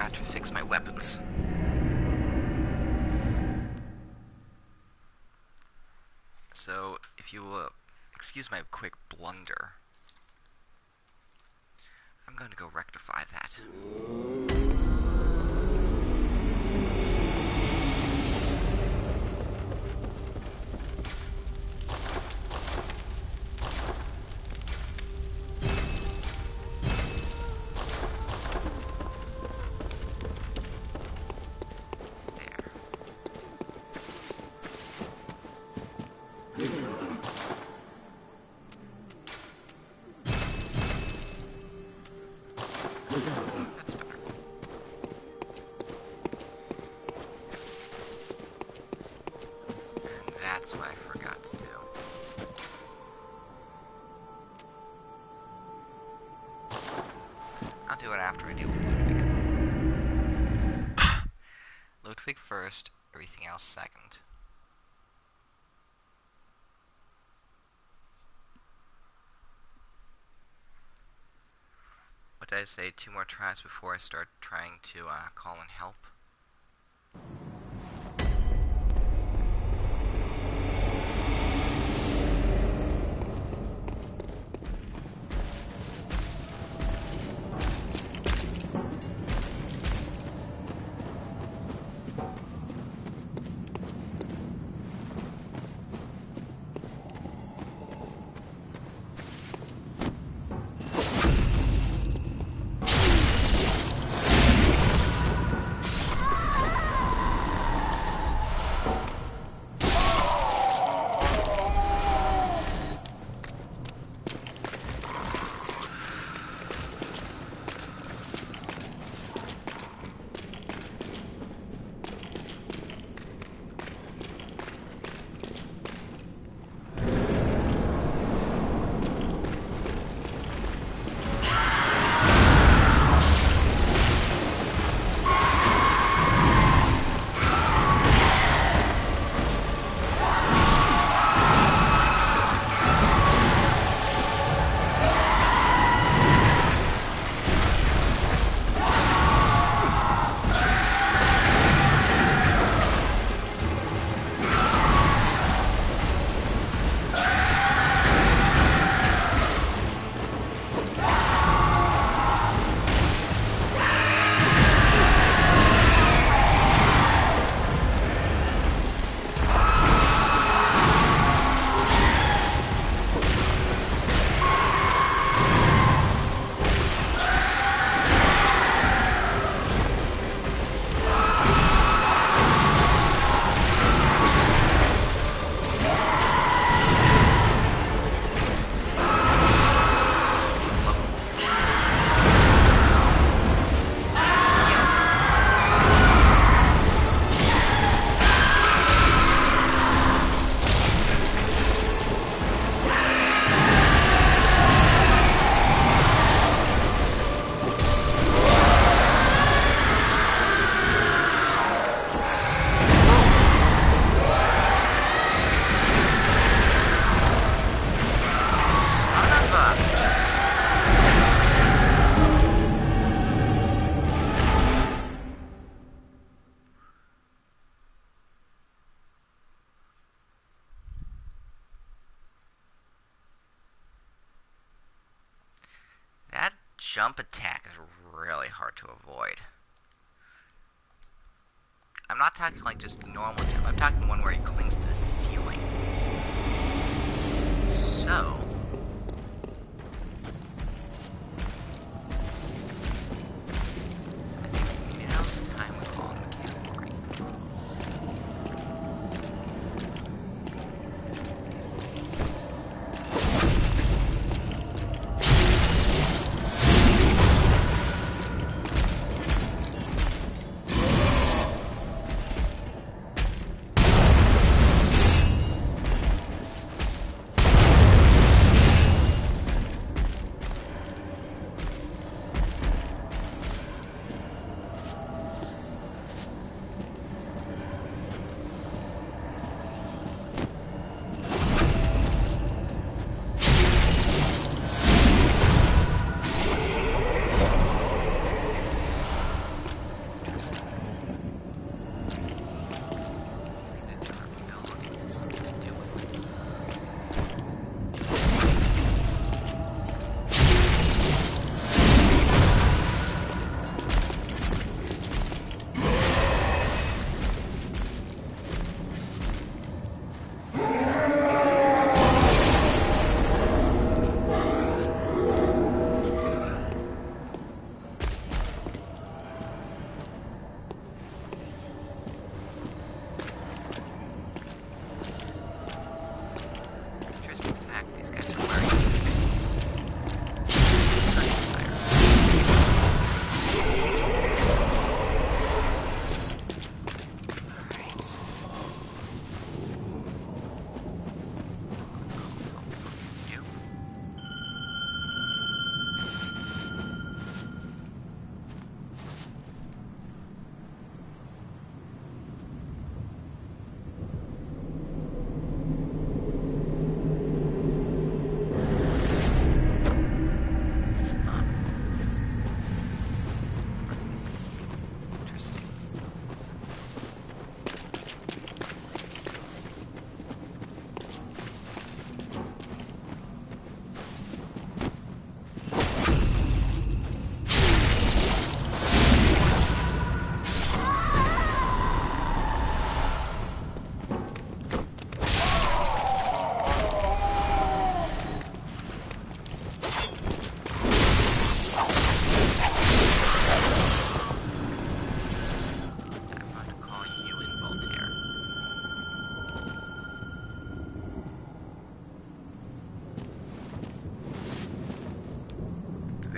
To fix my weapons. So, if you will excuse my quick blunder, I'm going to go rectify that. That's better. And that's what I forgot to do. do it after I deal with Ludwig. Ludwig first, everything else second. What did I say? 2 more tries before I start trying to call in help? That jump attack is really hard to avoid. I'm not talking like just the normal jump, I'm talking the one where he clings to the ceiling. So... I think now's the time we call in the category.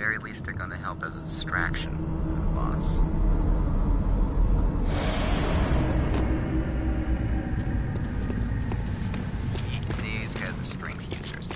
very least, they're going to help as a distraction for the boss. These guys are strength users.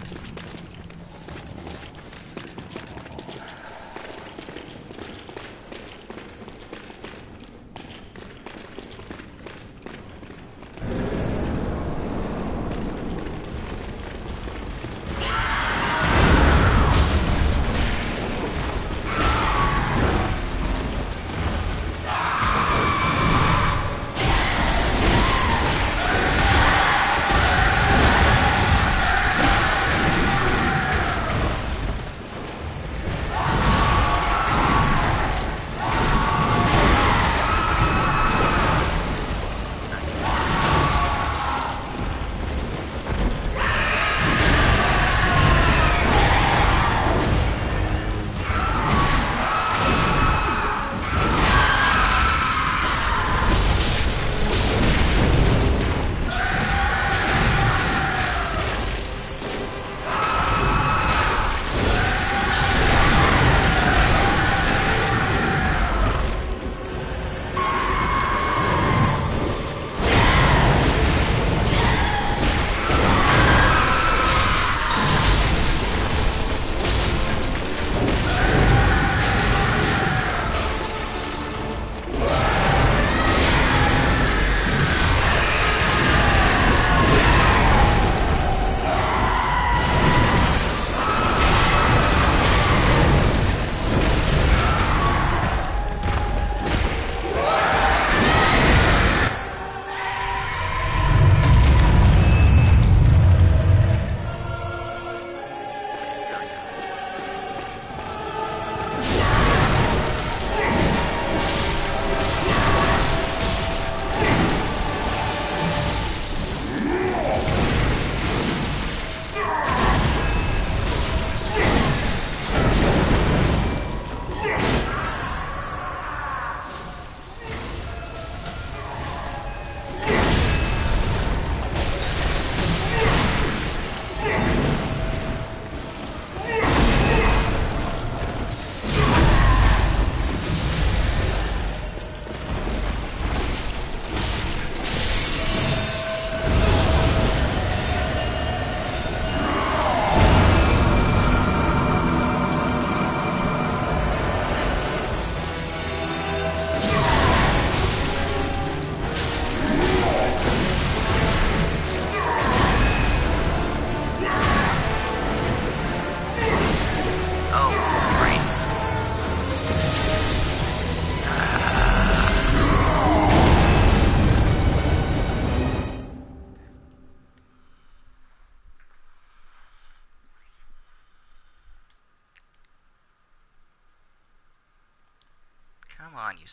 Come on, you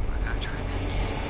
I'm gonna try that again.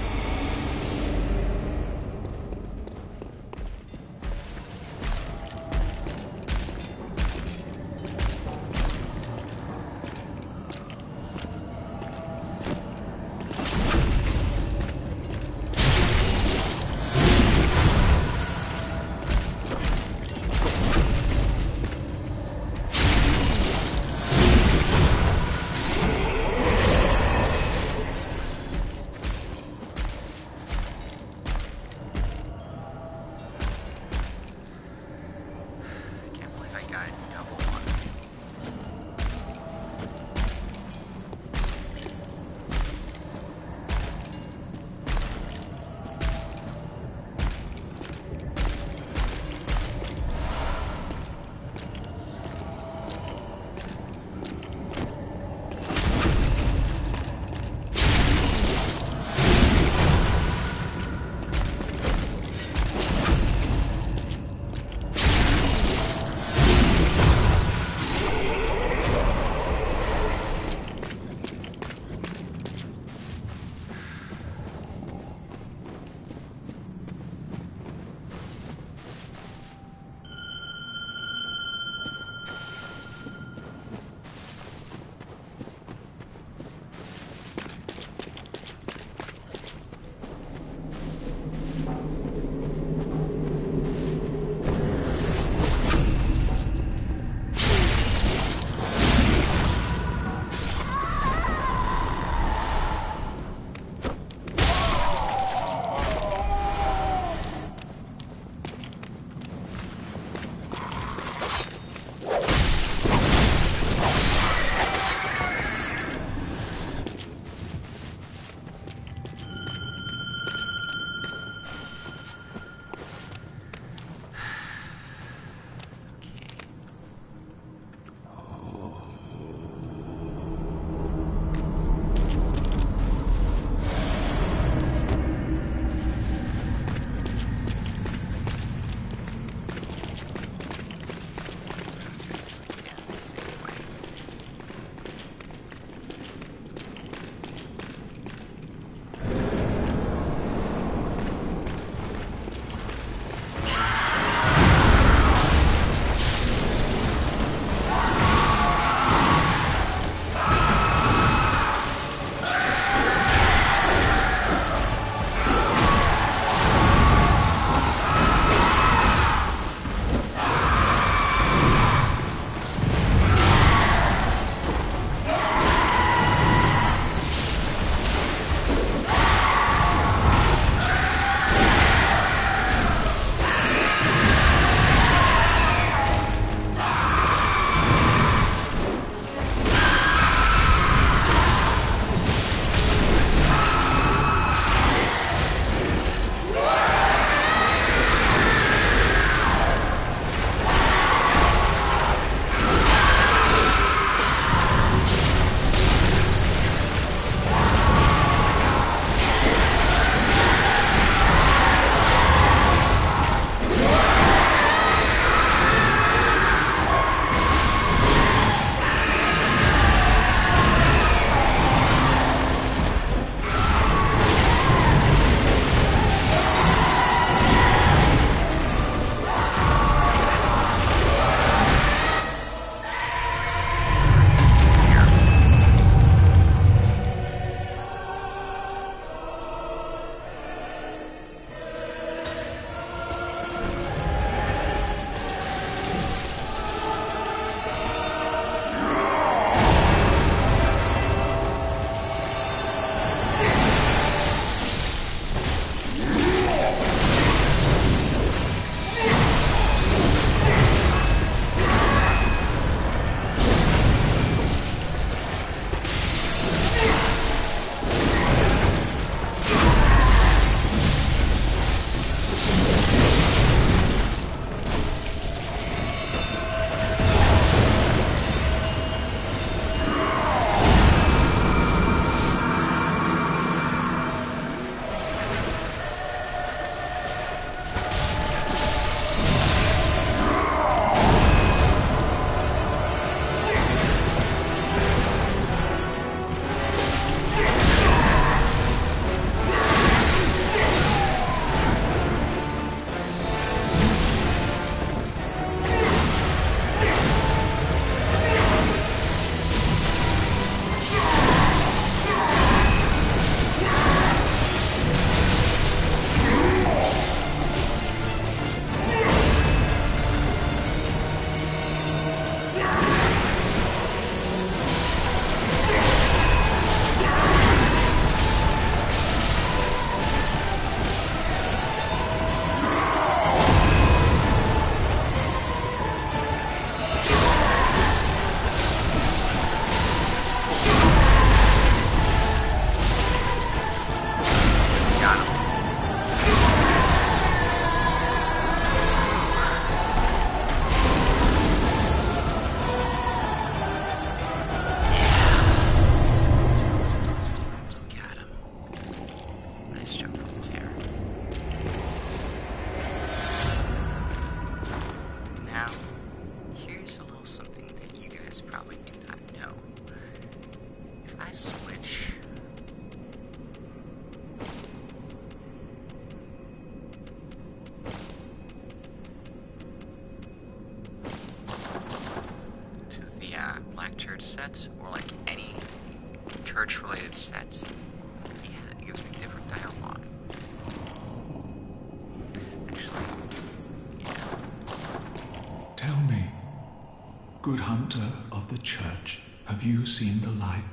Good hunter of the church, have you seen the light?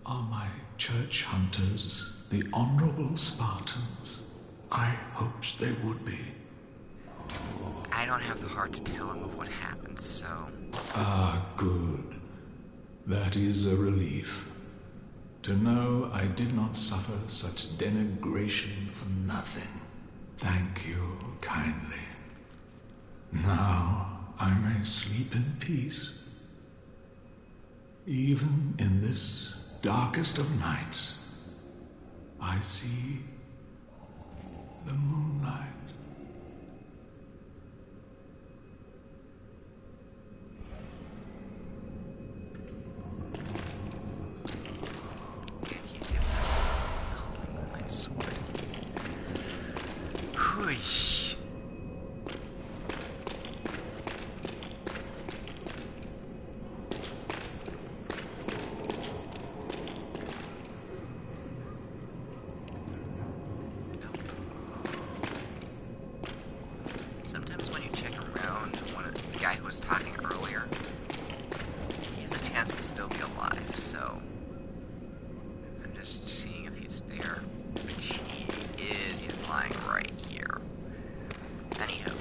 Are my church hunters the honorable Spartans? I hoped they would be. I don't have the heart to tell him of what happened, so... Ah, good. That is a relief. To know I did not suffer such denigration for nothing. Thank you kindly. Now I may sleep in peace. Even in this darkest of nights, I see the moonlight. And he gives us the Holy Moonlight Sword. Whoosh. Sometimes when you check around the guy who was talking earlier, he has a chance to still be alive, so I'm just seeing if he's there. Which he is. He's lying right here. Anyhow.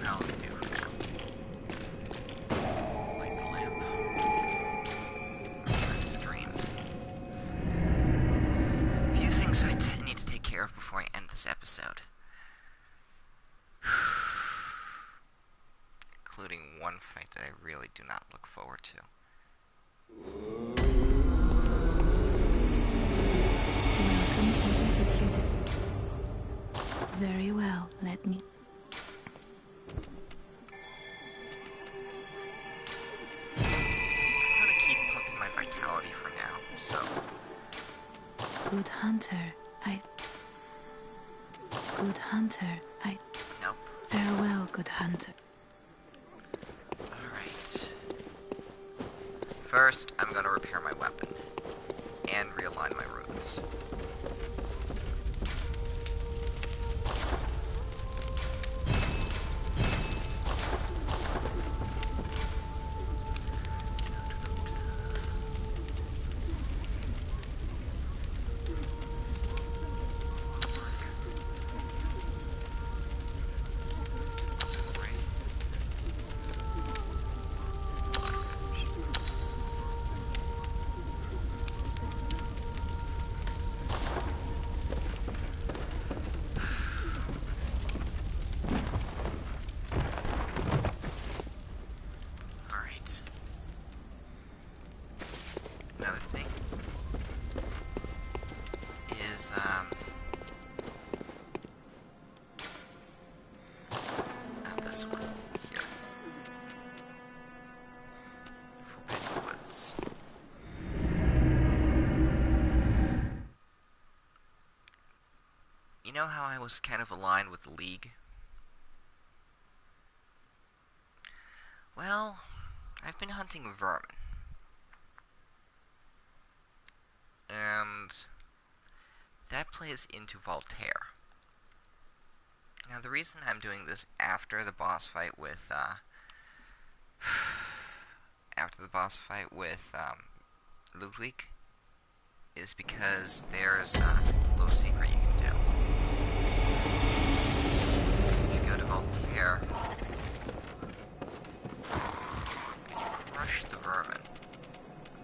That'll do for now. Light the lamp. That's the dream. A few things I need to take care of before I end this episode. Including one fight that I really do not look forward to. Welcome, what is it here to... Very well, let me... I'm gonna keep pumping my vitality for now, so... Good hunter, Good hunter, Nope. Farewell, good hunter. Alright. First, I'm gonna repair my weapon. And realign my runes. Alright. Another thing is, not this one. Here. Forbidden Woods. You know how I was kind of aligned with the League? Well, I've been hunting vermin. And that plays into Voltaire. Now, the reason I'm doing this after the boss fight with, Ludwig is because there's a little secret you can do. If you go to Voltaire, crush the vermin.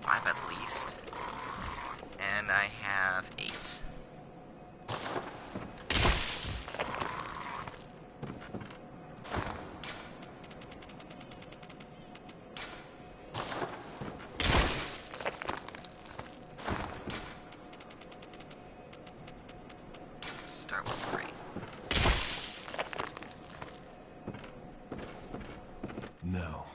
5 at least. And I have 8. Start with 3. Now,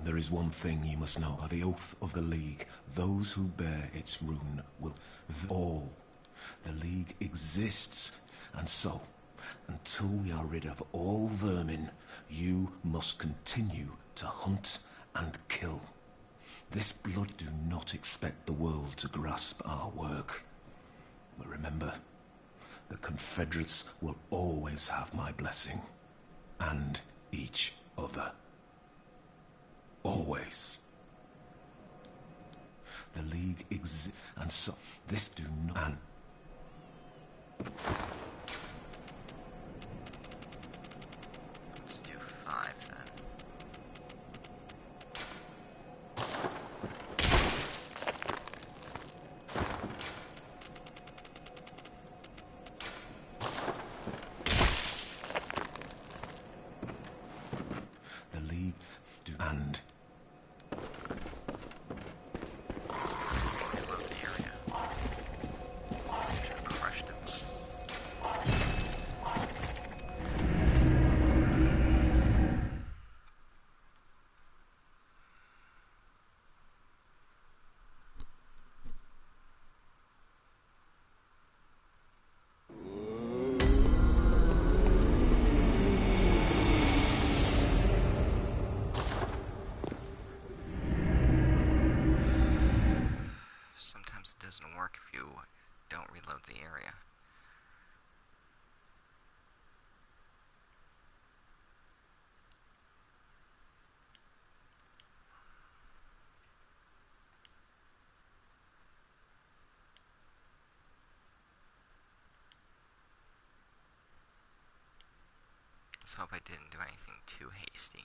there is one thing you must know. By the oath of the League, those who bear its rune will all. The League exists, and so, until we are rid of all vermin, you must continue to hunt and kill. This blood do not expect the world to grasp our work. But remember, the Confederates will always have my blessing. And each other. Always. The League exists, and so this do not. And let's do 5 then. the League do and Let's reload the area. Should have crushed him. Sometimes it doesn't work if you don't reload the area. Let's hope I didn't do anything too hasty.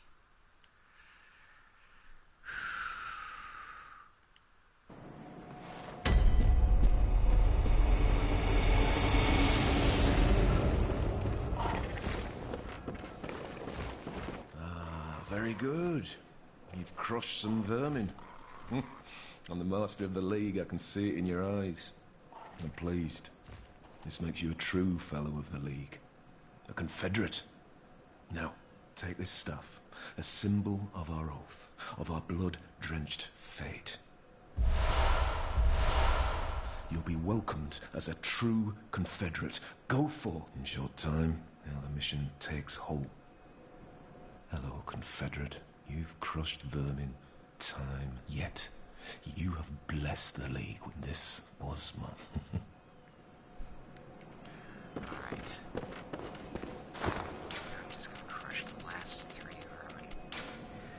very good. You've crushed some vermin. I'm the master of the League. I can see it in your eyes. I'm pleased. This makes you a true fellow of the League. A Confederate. Now, take this stuff. A symbol of our oath. Of our blood-drenched fate. You'll be welcomed as a true Confederate. Go forth in short time. Now the mission takes hold. Hello, Confederate. You've crushed vermin. Time yet. You have blessed the League with this was my... Alright. I'm just gonna crush the last 3 vermin.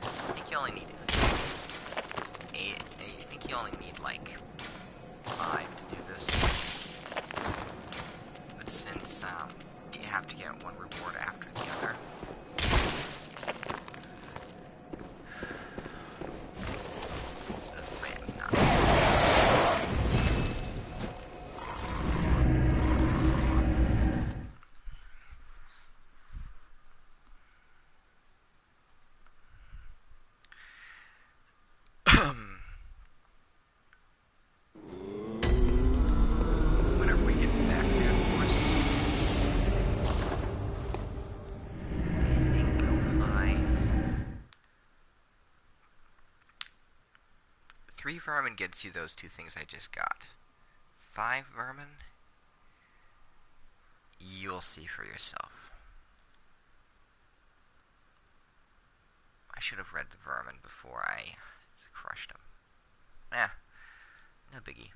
I think you only need 8. You think you only need like 5 to do this. But since you have to get one reward after the other. So I am not. Whenever we get back there, of course, I think we'll find 3 vermin gets you those 2 things I just got. 5 vermin, you'll see for yourself. I should have read the vermin before I crushed them. No biggie.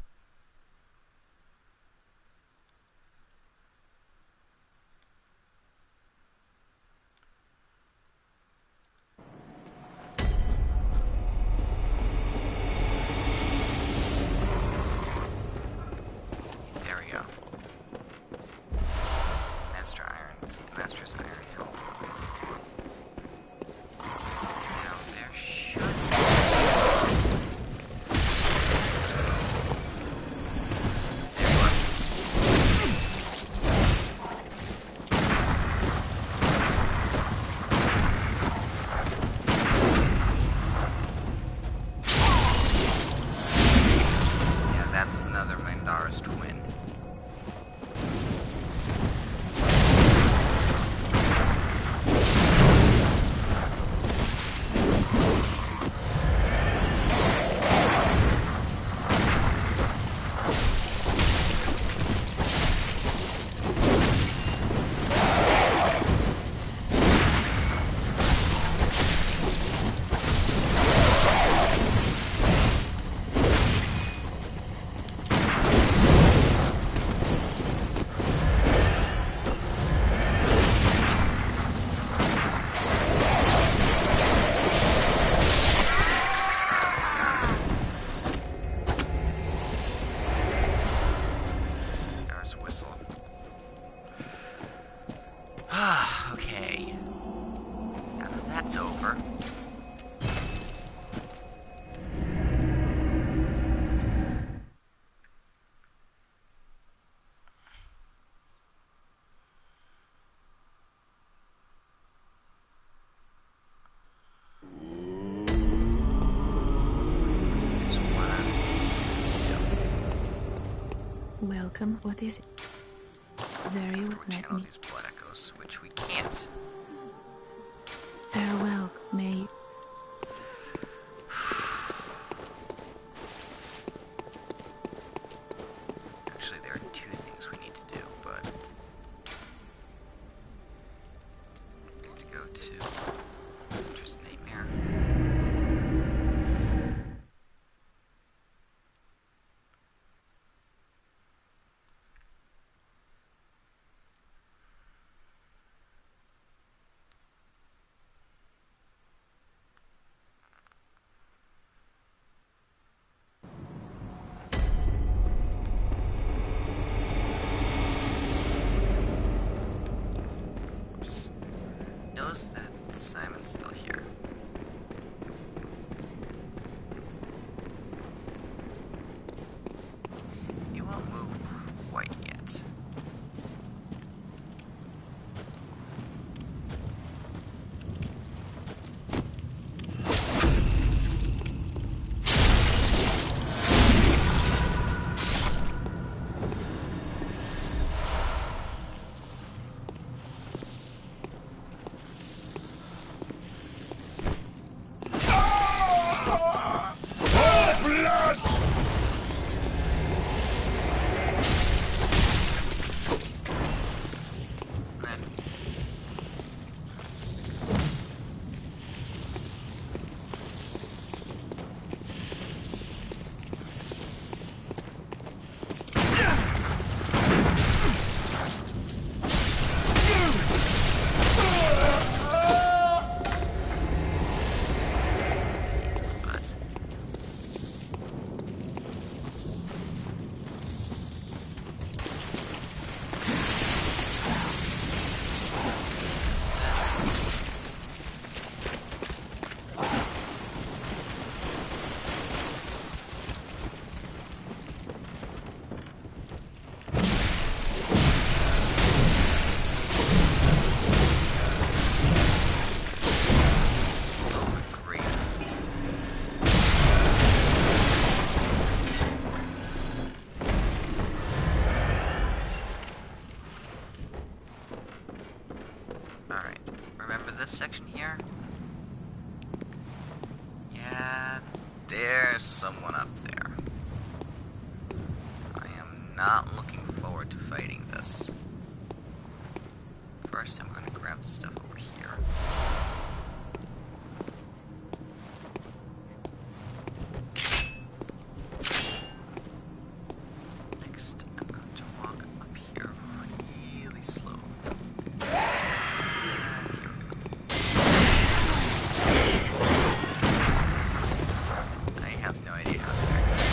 There we go. Master's Iron Hill. Now there should be... over. There's one out of these. Welcome. What is it? Very well. We'll Let channel me. these blood echoes, which we can't. Farewell. May. Actually, there are two things we need to do, but we need to go to Hunter's Nightmare. Oops. Notice that Simon's still here. He won't move quite yet. But oh, good grief. Alright, remember this section here? Yeah, there's someone up there. I am not looking forward to fighting this. First, I'm going to grab the stuff over here. Next, I'm going to walk up here really slow. And here we go. I have no idea how to act this.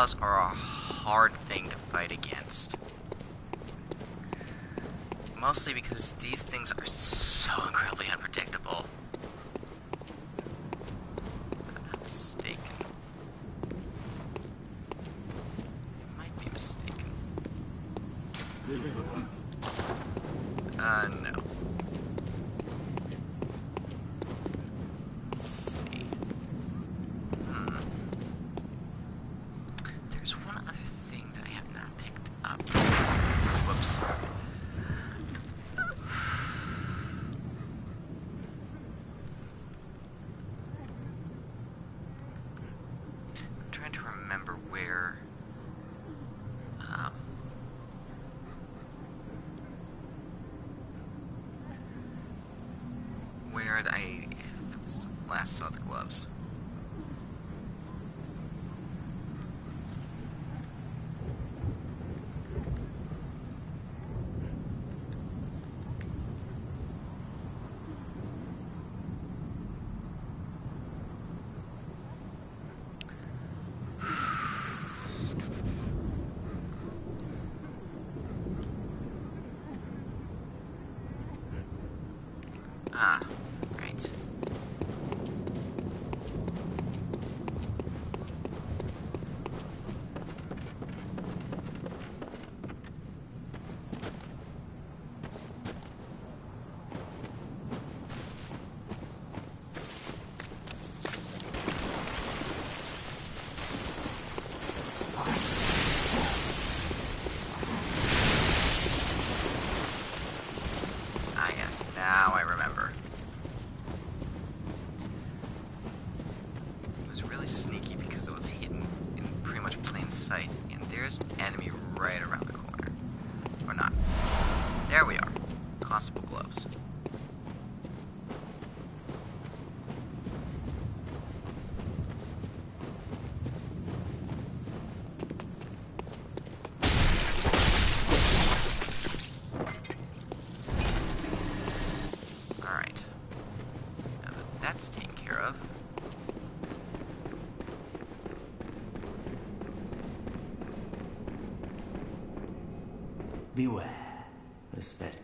outlaws are a hard thing to fight against. Mostly because these things are so incredibly unpredictable. If I'm not mistaken. I might be mistaken. No. Let's see. There's one other thing that I have not picked up. Whoops. I'm trying to remember where I last saw the gloves. Ah, right. Ah, yes, now I remember. It was really sneaky because it was hidden in pretty much plain sight, and there's an enemy right around the corner. Or not. There we are. Constable gloves. Alright. Now that that's taken care of. Beware, respect.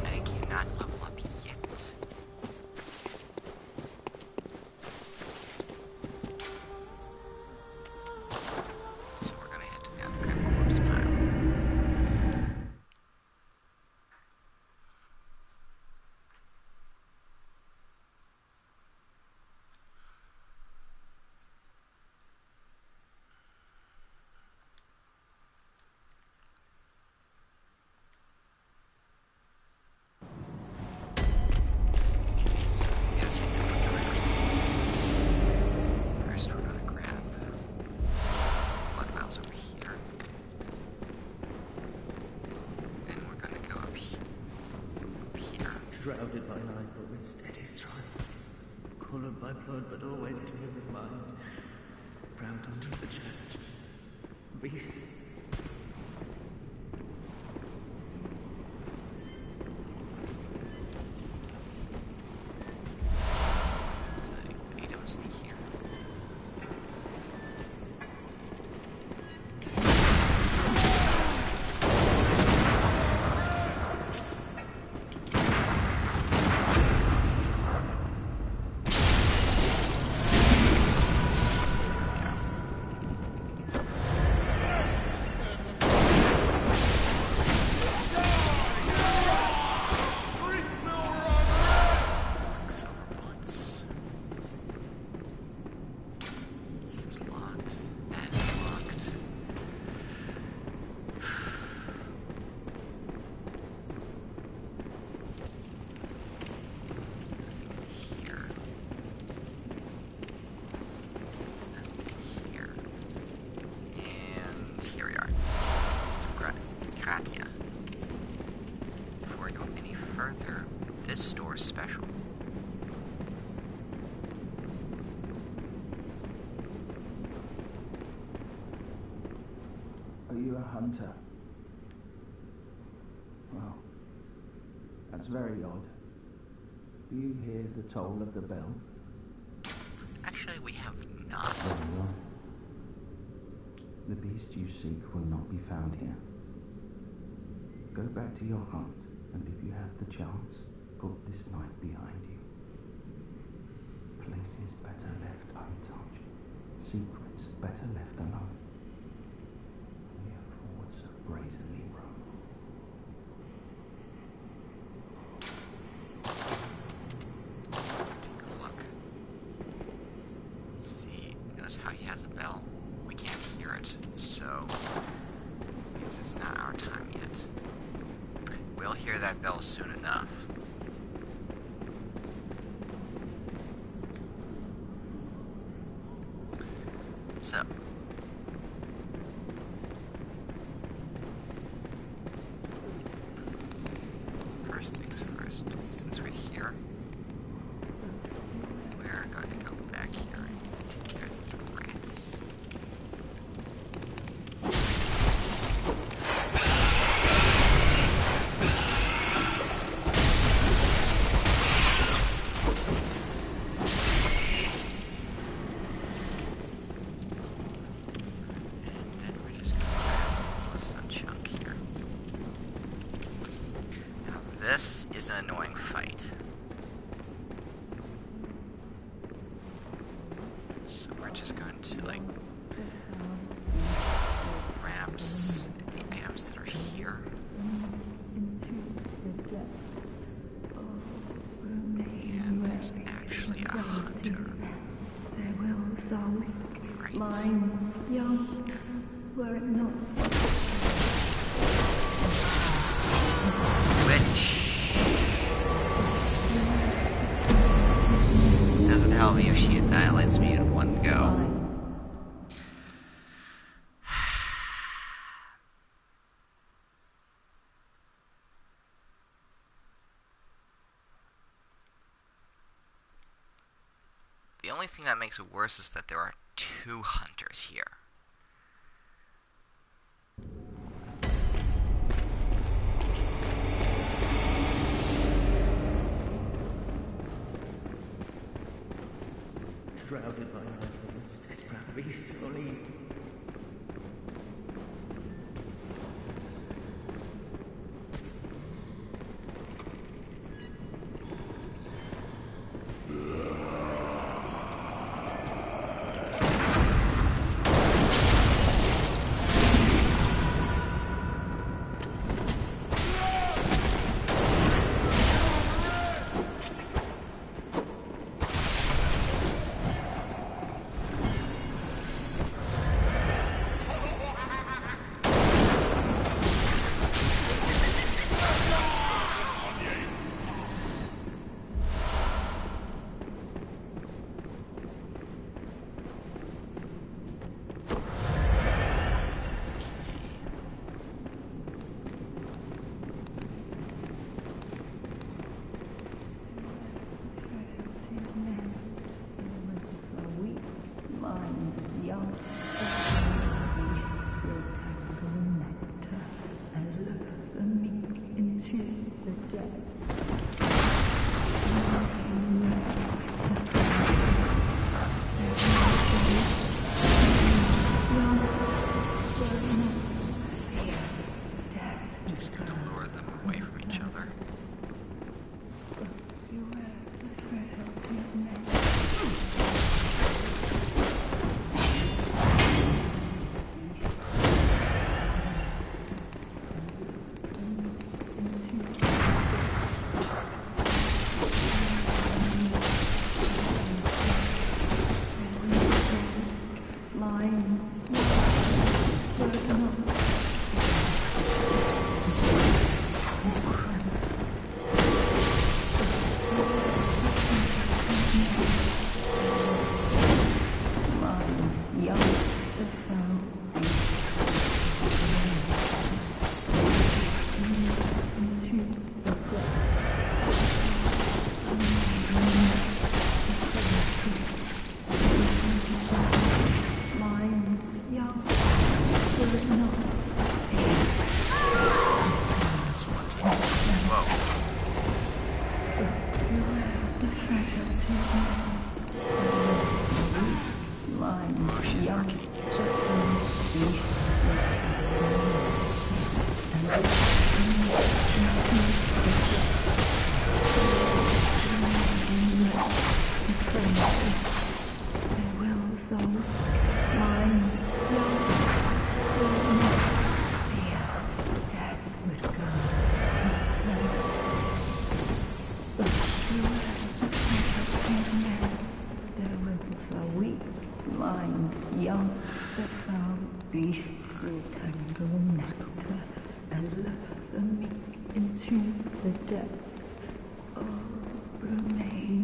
I cannot level up yet. So we're gonna head to the underground corpse pile. So yes, I know what direction. First we're gonna grab blood vials over here. Then we're gonna go up here. Shrouded by night, but with steady stride. Colored by blood, but always clear of mind. Proud unto the church. Beast. There's the items in here. Katya. Before I go any further, this store is special. Are you a hunter? Well, that's very odd. Do you hear the toll of the bell? Actually, we have not. Very well. The beast you seek will not be found here. Go back to your hunt, and if you have the chance, put this night behind you. Places better left untouched. Secrets better left alone. Mere forwards of brazenly roam. Take a look. See, notice how he has a bell. We can't hear it, so means it's not our time yet. We'll hear that bell soon enough. So, first things first, since we're here, we're going to go back here and take care of the rats. This is an annoying fight. So we're just going to, like, grab the items that are here. And there's actually a hunter. There will some Right. minds young, were it not Which doesn't help me if she annihilates me in one go. The only thing that makes it worse is that there are 2 hunters here. Shrouded by eyelids, grab me slowly. Just going to lure them away from each other.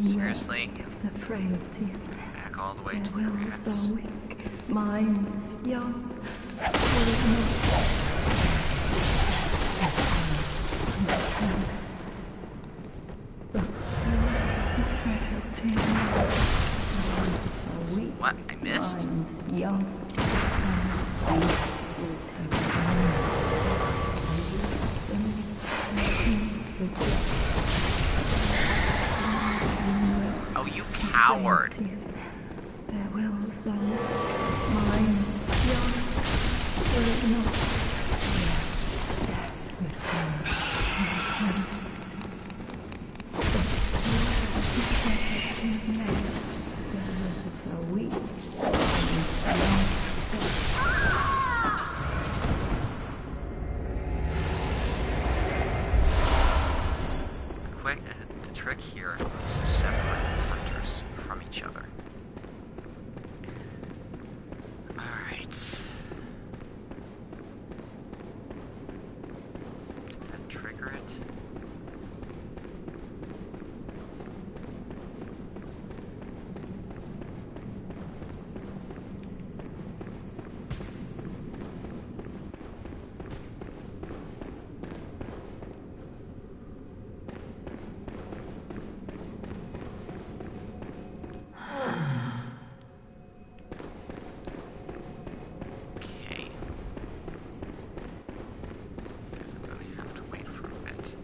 Seriously? Back all the way to the rats. Minds young, What? I missed? Oh, you coward! The trick here is to separate the hunters from each other. Alright. Did that trigger it? Okay. Guess I'm gonna have to wait for a bit.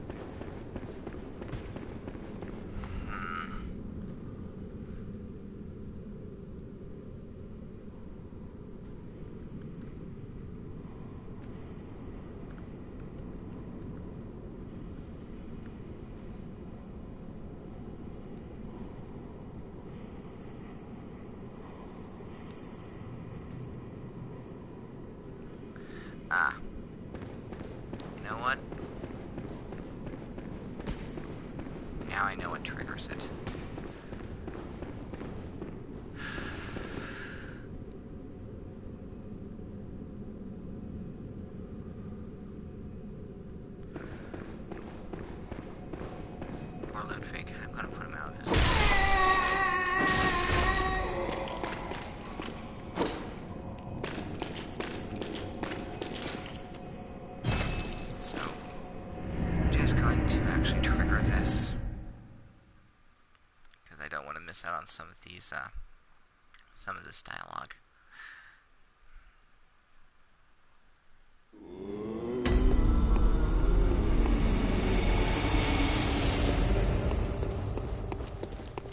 Ah. You know what? Now I know what triggers it. Poor Ludwig. I'm gonna put him out of his way. So, I'm just going to actually trigger this. Because I don't want to miss out on some of these, some of this dialogue.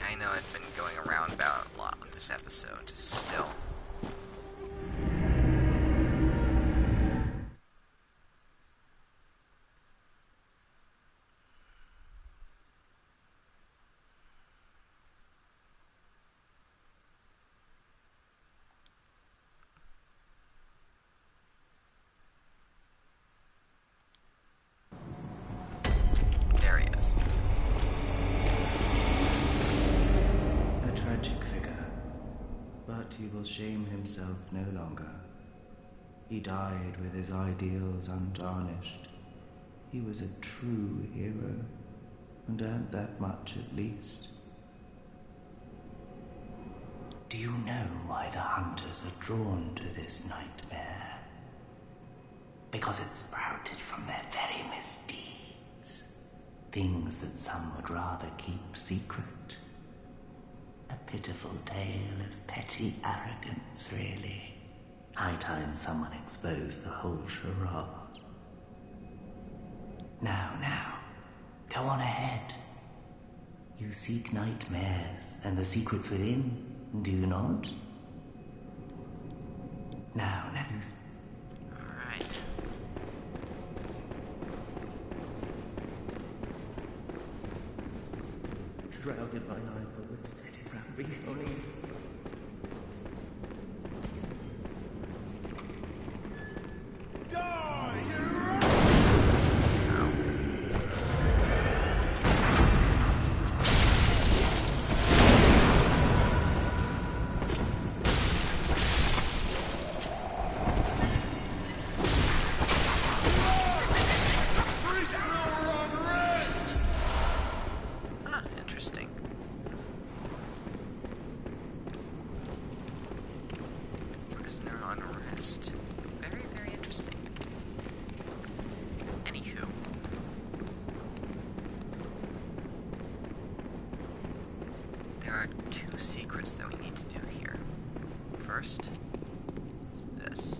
I know I've been going around about a lot with this episode, still. There he is. A tragic figure, but he will shame himself no longer. He died with his ideals untarnished. He was a true hero, and earned that much at least. Do you know why the hunters are drawn to this nightmare? Because it sprouted from their very misdeeds. Things that some would rather keep secret. A pitiful tale of petty arrogance, really. High time someone exposed the whole charade. Now, go on ahead. You seek nightmares and the secrets within, do you not? Now. Alright. shrouded by night, but with steady ground beats only. Interesting. Prisoner on arrest. Very, very interesting. Anywho. There are two secrets that we need to do here. First is this.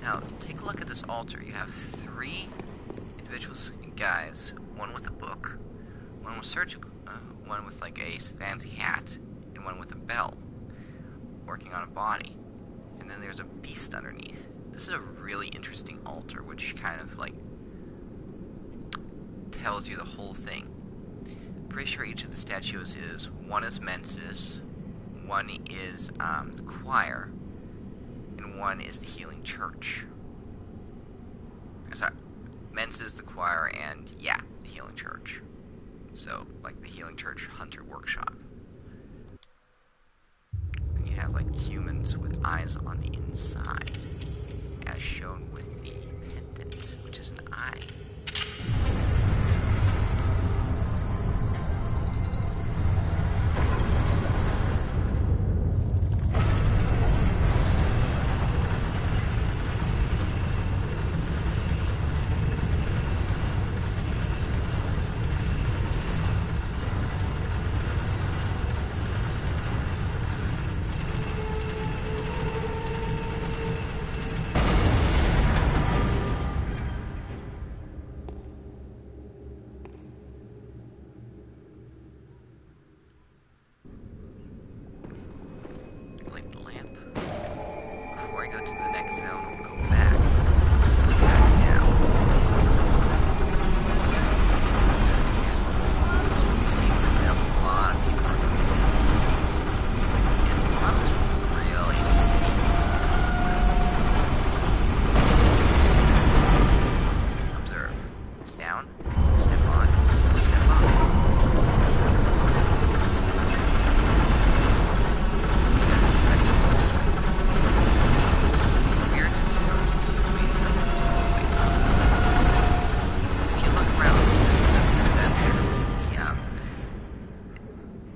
Now, take a look at this altar. You have three individual guys, one with a book, one with one with like a fancy hat, and one with a bell, working on a body. And then there's a beast underneath. This is a really interesting altar, which kind of like tells you the whole thing. Pretty sure each of the statues is, one is Menses, one is the choir, and one is the healing church. Sorry, Menses, the choir, and yeah, the healing church. So, like the healing church hunter workshop. And you have like humans with eyes on the inside, as shown with the pendant, which is an eye. Light the lamp. Before I go to the next zone, I'll go back. Back down. There's one little secret that a lot of people are going to miss. And fun is really sneaky when it comes to this. Observe. It's down. Step on. Step up.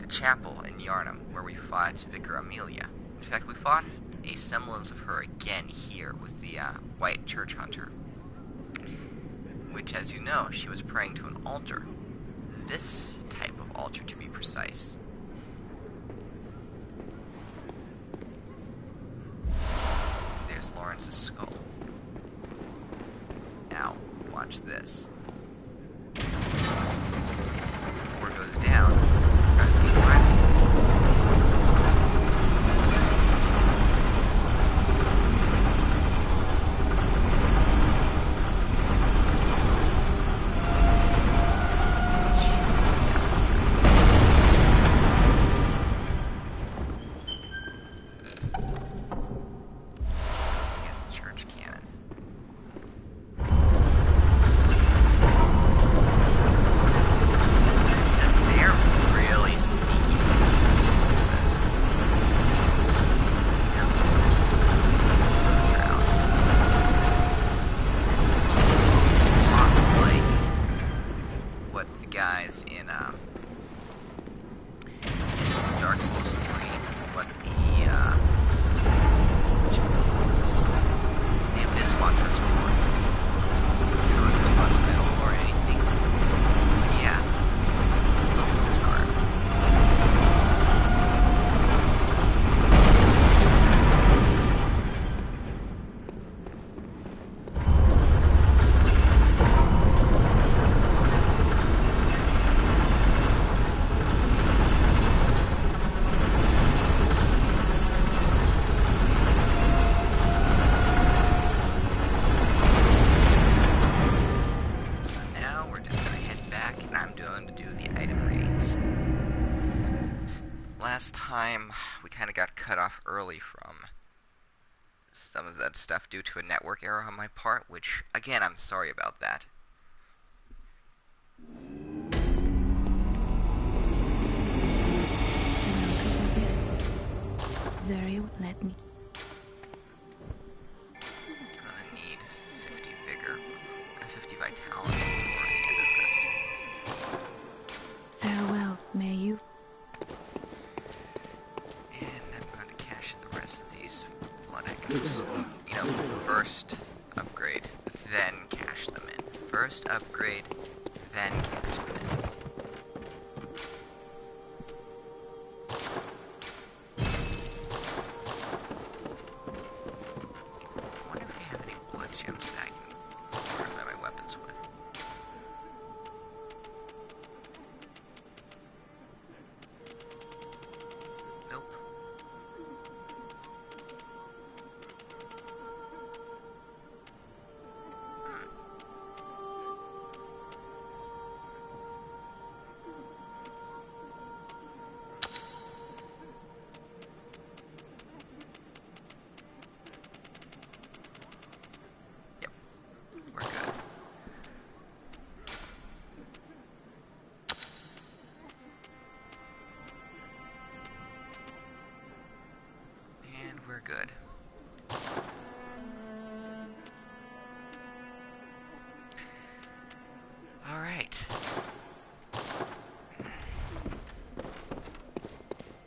Chapel in Yarnum, where we fought Vicar Amelia. In fact, we fought a semblance of her again here with the White Church Hunter, which, as you know, she was praying to an altar. This type of altar, to be precise. There's Lawrence's skull. Now, watch this. Before it goes down, last time we kind of got cut off early from some of that stuff due to a network error on my part, which, again, I'm sorry about that. Very well, let me. Gonna need 50 vigor, 50 vitality before the end of this. Farewell, may you. And I'm going to cash in the rest of these blood echoes. You know, first upgrade, then cash them in. First upgrade, then cash them in. I wonder if I have any blood gems that I can fortify my weapons with. Nope. Yep, we're good. And we're good. Alright.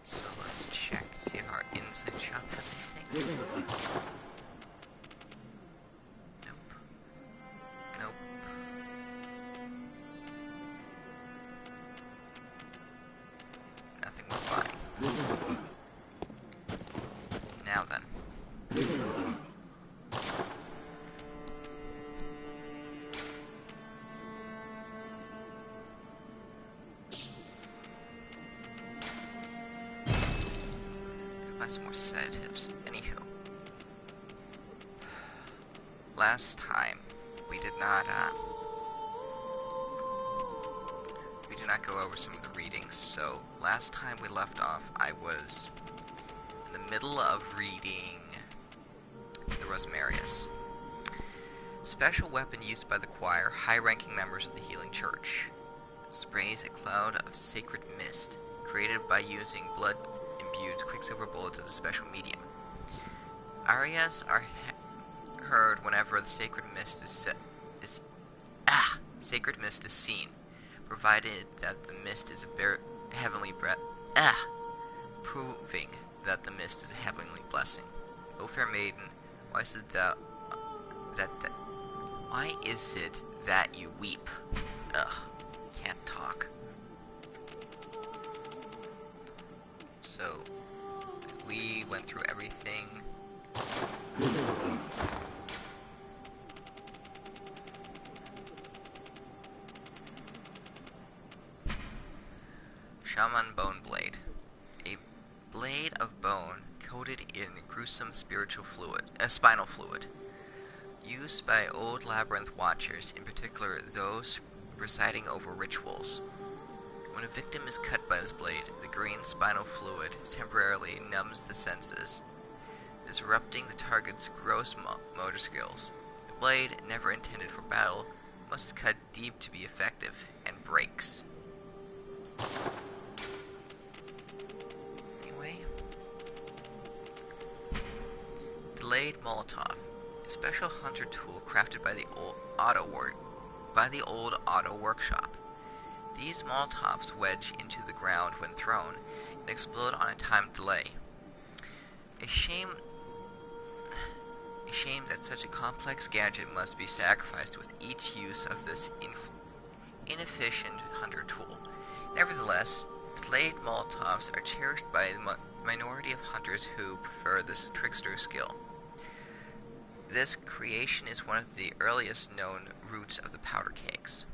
So let's check to see if our inside shop has anything. Nope. Nope. Nothing worth buying. Now then. Buy some more sedatives. Anywho. Last time we did not go over some of the readings, so last time we left off I was in the middle of reading the Rosmarius. Special weapon used by the choir, high-ranking members of the Healing Church. Sprays a cloud of sacred mist, created by using blood-imbued quicksilver bullets as a special medium. Arias are heard whenever the sacred mist is seen, provided that the mist is a heavenly proving that the mist is a heavenly blessing. O fair maiden, why is it that you weep? Ugh, can't talk. So, we went through everything. Shaman Bone Blade. A blade of bone coated in gruesome spinal fluid. Used by old labyrinth watchers, in particular those presiding over rituals. When a victim is cut by this blade, the green spinal fluid temporarily numbs the senses, disrupting the target's gross motor skills. The blade, never intended for battle, must cut deep to be effective, and breaks. Anyway. Delayed Molotov. A special hunter tool crafted by the old auto workshop. These Molotovs wedge into the ground when thrown and explode on a timed delay. A shame that such a complex gadget must be sacrificed with each use of this inefficient hunter tool. Nevertheless, delayed Molotovs are cherished by the minority of hunters who prefer this trickster skill. This creation is one of the earliest known roots of the powder kegs.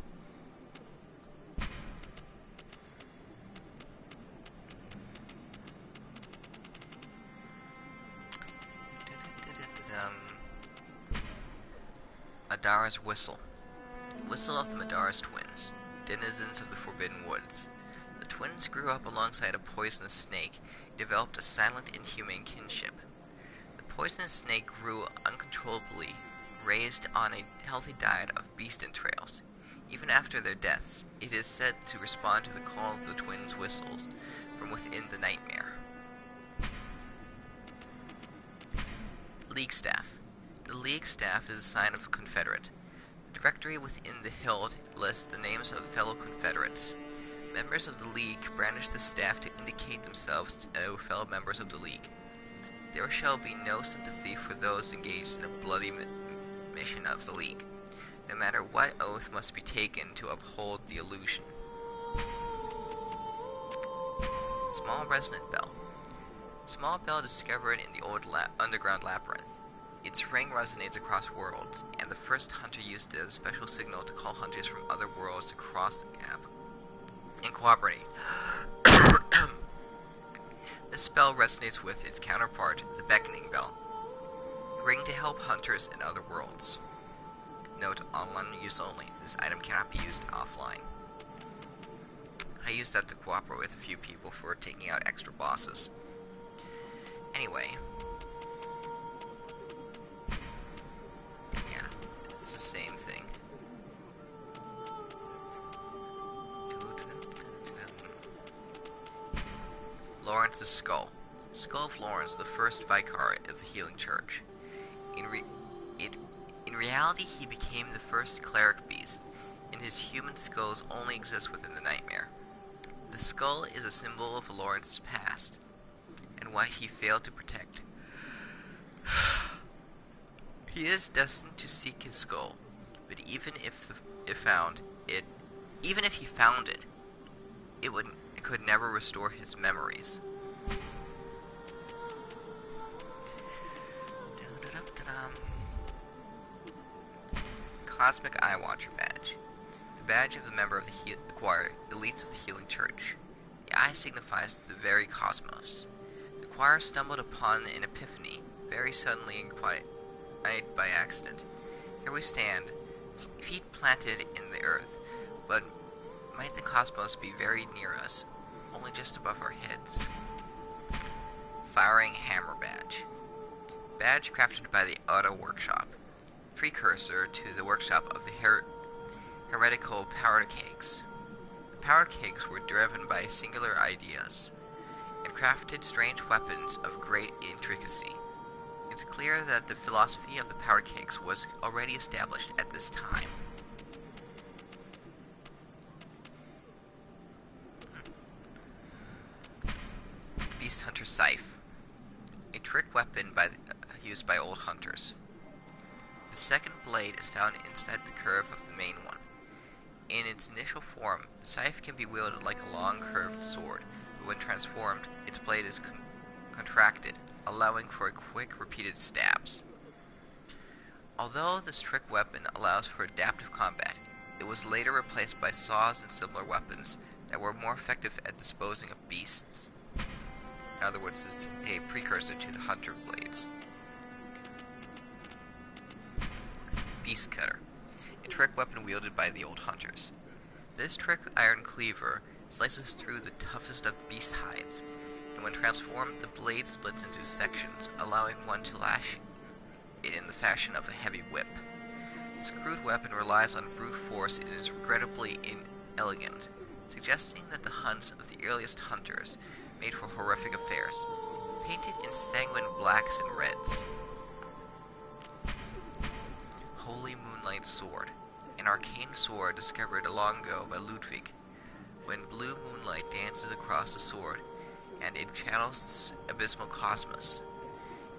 Madara's Whistle. Whistle of the Madara's twins, denizens of the Forbidden Woods. The twins grew up alongside a poisonous snake and developed a silent, inhumane kinship. The poisonous snake grew uncontrollably, raised on a healthy diet of beast entrails. Even after their deaths, it is said to respond to the call of the twins' whistles from within the nightmare. League Staff. The League Staff is a sign of Confederate. The directory within the hilt lists the names of fellow Confederates. Members of the League brandish the staff to indicate themselves to fellow members of the League. There shall be no sympathy for those engaged in a bloody mission of the League, no matter what oath must be taken to uphold the illusion. Small Resonant Bell. Small bell discovered in the old underground labyrinth. Its ring resonates across worlds, and the first hunter used it as a special signal to call hunters from other worlds across the gap and cooperate. This bell resonates with its counterpart, the Beckoning Bell. Ring to help hunters in other worlds. Note, online use only. This item cannot be used offline. I used that to cooperate with a few people for taking out extra bosses. Anyway. Yeah, it's the same thing. Lawrence's Skull. Skull of Lawrence, the first Vicar of the Healing Church. In reality, he became the first cleric beast, and his human skulls only exist within the nightmare. The skull is a symbol of Lawrence's past, and what he failed to protect. He is destined to seek his skull, but even if he found it, it could never restore his memories. Cosmic Eye Watcher Badge. The badge of the member of the choir, elites of the Healing Church. The eye signifies the very cosmos. The choir stumbled upon an epiphany, very suddenly and quite by accident. Here we stand, feet planted in the earth, but might the cosmos be very near us, only just above our heads? Firing Hammer Badge. Badge crafted by the Auto Workshop, precursor to the workshop of the heretical powder kegs. The powder kegs were driven by singular ideas, and crafted strange weapons of great intricacy. It's clear that the philosophy of the powder kegs was already established at this time. Beast Hunter Scythe. A trick weapon used by old hunters. The second blade is found inside the curve of the main one. In its initial form, the scythe can be wielded like a long curved sword, but when transformed, its blade is contracted, allowing for quick repeated stabs. Although this trick weapon allows for adaptive combat, it was later replaced by saws and similar weapons that were more effective at disposing of beasts. In other words, it's a precursor to the hunter blades. Beast Cutter, a trick weapon wielded by the old hunters. This trick iron cleaver slices through the toughest of beast hides, and when transformed, the blade splits into sections, allowing one to lash it in the fashion of a heavy whip. This crude weapon relies on brute force and is regrettably inelegant, suggesting that the hunts of the earliest hunters made for horrific affairs, painted in sanguine blacks and reds. Holy Moonlight Sword, an arcane sword discovered long ago by Ludwig. When blue moonlight dances across the sword, and it channels the abysmal cosmos,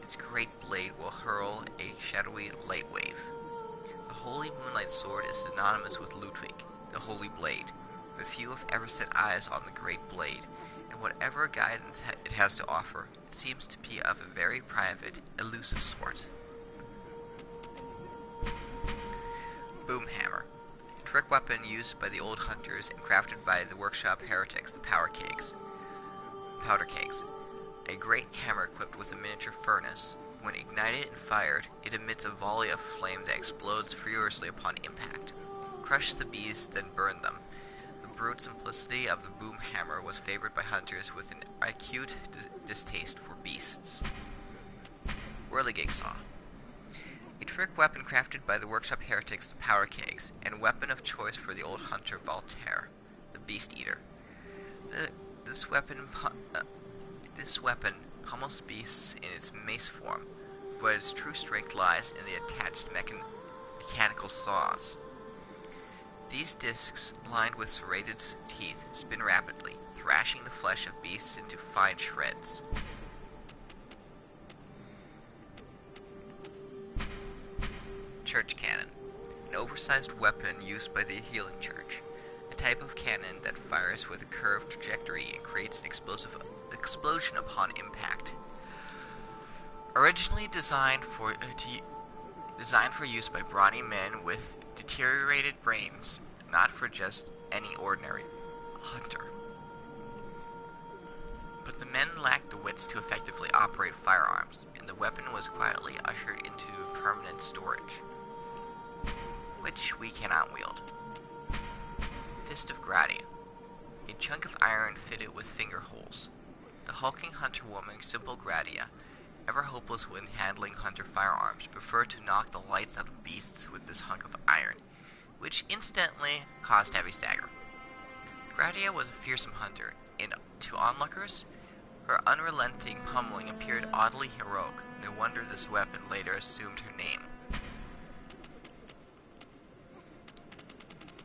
its great blade will hurl a shadowy light wave. The Holy Moonlight Sword is synonymous with Ludwig, the Holy Blade, but few have ever set eyes on the great blade, and whatever guidance it has to offer, it seems to be of a very private, elusive sort. Boomhammer, a trick weapon used by the old hunters and crafted by the workshop heretics, the powder kegs. A great hammer equipped with a miniature furnace. When ignited and fired, it emits a volley of flame that explodes furiously upon impact. Crush the beasts, then burn them. The brute simplicity of the boom hammer was favored by hunters with an acute distaste for beasts. Whirligig Saw. A trick weapon crafted by the workshop heretics, the Power Kegs, and weapon of choice for the old hunter Voltaire, the Beast Eater. This weapon pummels beasts in its mace form, but its true strength lies in the attached mechanical saws. These discs, lined with serrated teeth, spin rapidly, thrashing the flesh of beasts into fine shreds. Church Cannon. An oversized weapon used by the Healing Church. A type of cannon that fires with a curved trajectory and creates an explosion upon impact. Originally designed for use by brawny men with deteriorated brains, not for just any ordinary hunter. But the men lacked the wits to effectively operate firearms, and the weapon was quietly ushered into permanent storage, which we cannot wield. Fist of Gradia. A chunk of iron fitted with finger holes. The hulking hunter woman, Simple Gradia, ever hopeless when handling hunter firearms, preferred to knock the lights out of beasts with this hunk of iron, which instantly caused heavy stagger. Gradia was a fearsome hunter, and to onlookers, her unrelenting pummeling appeared oddly heroic. No wonder this weapon later assumed her name.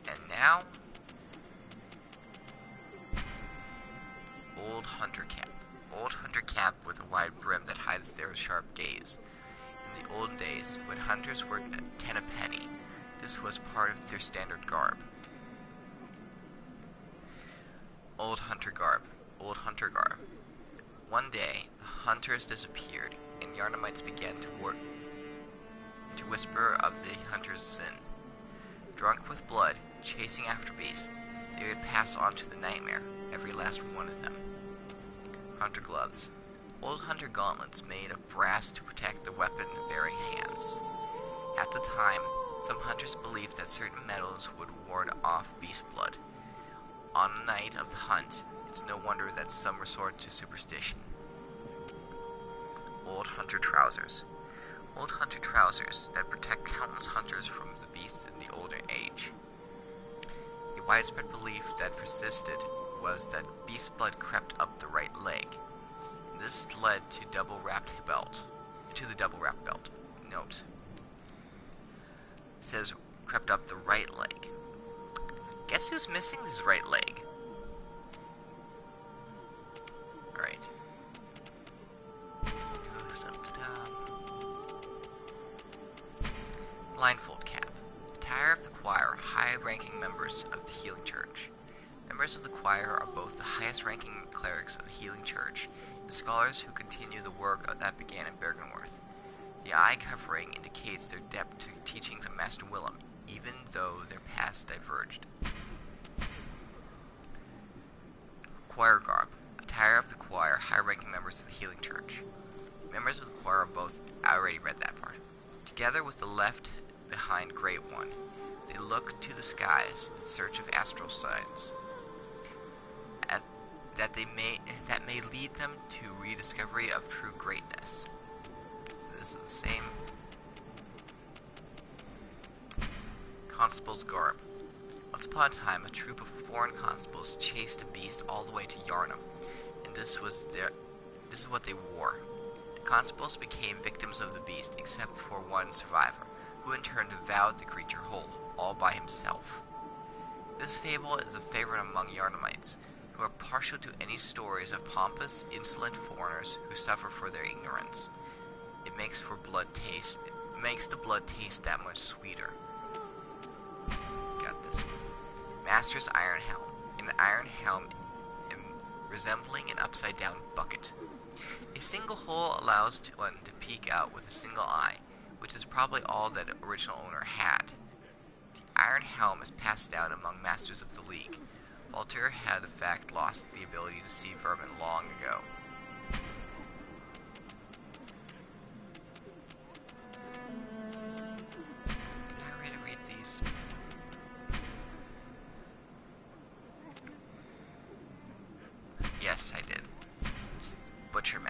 And now, Old Hunter Cap. Old Hunter Cap with a wide brim that hides their sharp gaze. In the old days, when hunters were 10 a penny, this was part of their standard garb. Old Hunter Garb. Old Hunter Garb. One day, the hunters disappeared, and Yarnamites began to whisper of the hunter's sin. Drunk with blood, chasing after beasts, they would pass on to the nightmare, every last one of them. Hunter Gloves. Old hunter gauntlets made of brass to protect the weapon-bearing hands. At the time, some hunters believed that certain metals would ward off beast blood. On the night of the hunt, it's no wonder that some resort to superstition. Old Hunter Trousers. Old hunter trousers that protect countless hunters from the beasts in the older age. A widespread belief that persisted was that beast blood crept up the right leg. This led to the double wrapped belt. Note. It says crept up the right leg. Guess who's missing his right leg? Alright. Blindfold Cap. Attire of the choir, high-ranking members of the Healing Church. Members of the choir are both the highest-ranking clerics of the Healing Church and the scholars who continue the work that began in Bergenworth. The eye covering indicates their depth to teachings of Master Willem, even though their paths diverged. Choir Garb. Attire of the choir, high-ranking members of the Healing Church. Members of the choir are both... I already read that part. Together with the left behind Great One, they look to the skies in search of astral signs that may lead them to rediscovery of true greatness. This is the same. Constable's Garb. Once upon a time, a troop of foreign constables chased a beast all the way to Yarnum, and this is what they wore. The constables became victims of the beast, except for one survivor, who in turn devoured the creature whole, all by himself. This fable is a favorite among Yarnamites, who are partial to any stories of pompous, insolent foreigners who suffer for their ignorance. It makes the blood taste that much sweeter. Got this. Master's Iron Helm. An iron helm resembling an upside-down bucket. A single hole allows one to peek out with a single eye, which is probably all that the original owner had. The iron helm is passed down among masters of the League. Voltaire had, in fact, lost the ability to see vermin long ago. Did I already read these?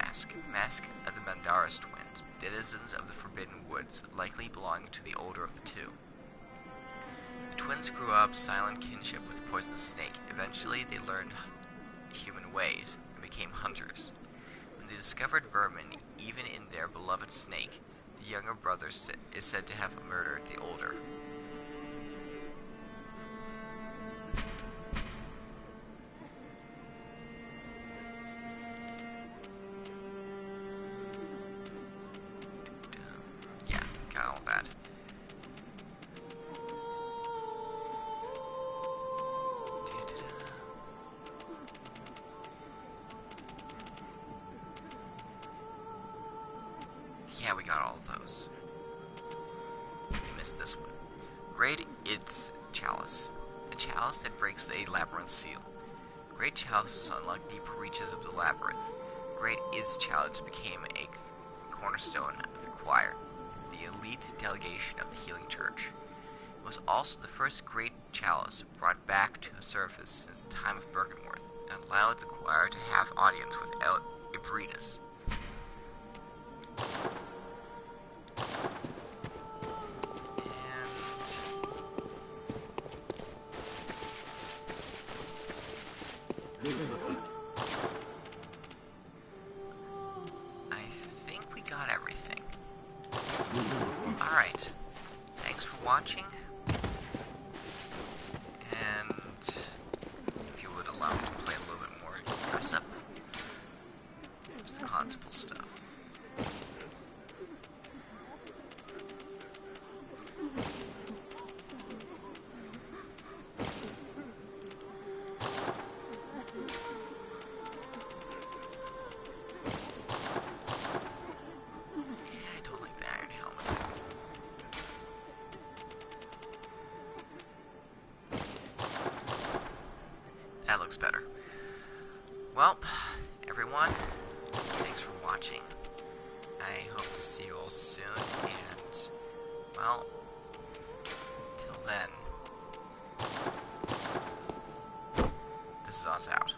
Mask. Mask of the Mandaris twins, denizens of the Forbidden Woods, likely belonging to the older of the two. The twins grew up silent kinship with the poisonous snake. Eventually, they learned human ways and became hunters. When they discovered vermin, even in their beloved snake, the younger brother is said to have murdered the older. Yeah, got all that. Yeah, we got all of those. We missed this one. Great Id's Chalice. A chalice that breaks a labyrinth seal. Great chalices unlock deeper reaches of the labyrinth. Great Id's Chalice became a cornerstone of the choir, the elite delegation of the Healing Church. It was also the first great chalice brought back to the surface since the time of Bergenworth, and allowed the choir to have audience with Ibridus. I think we got everything. Alright. Thanks for watching. And if you would allow me to play a little bit more dress up. There's the constable stuff. That looks better. Well, everyone, thanks for watching. I hope to see you all soon, and, well, till then, this is Oz out.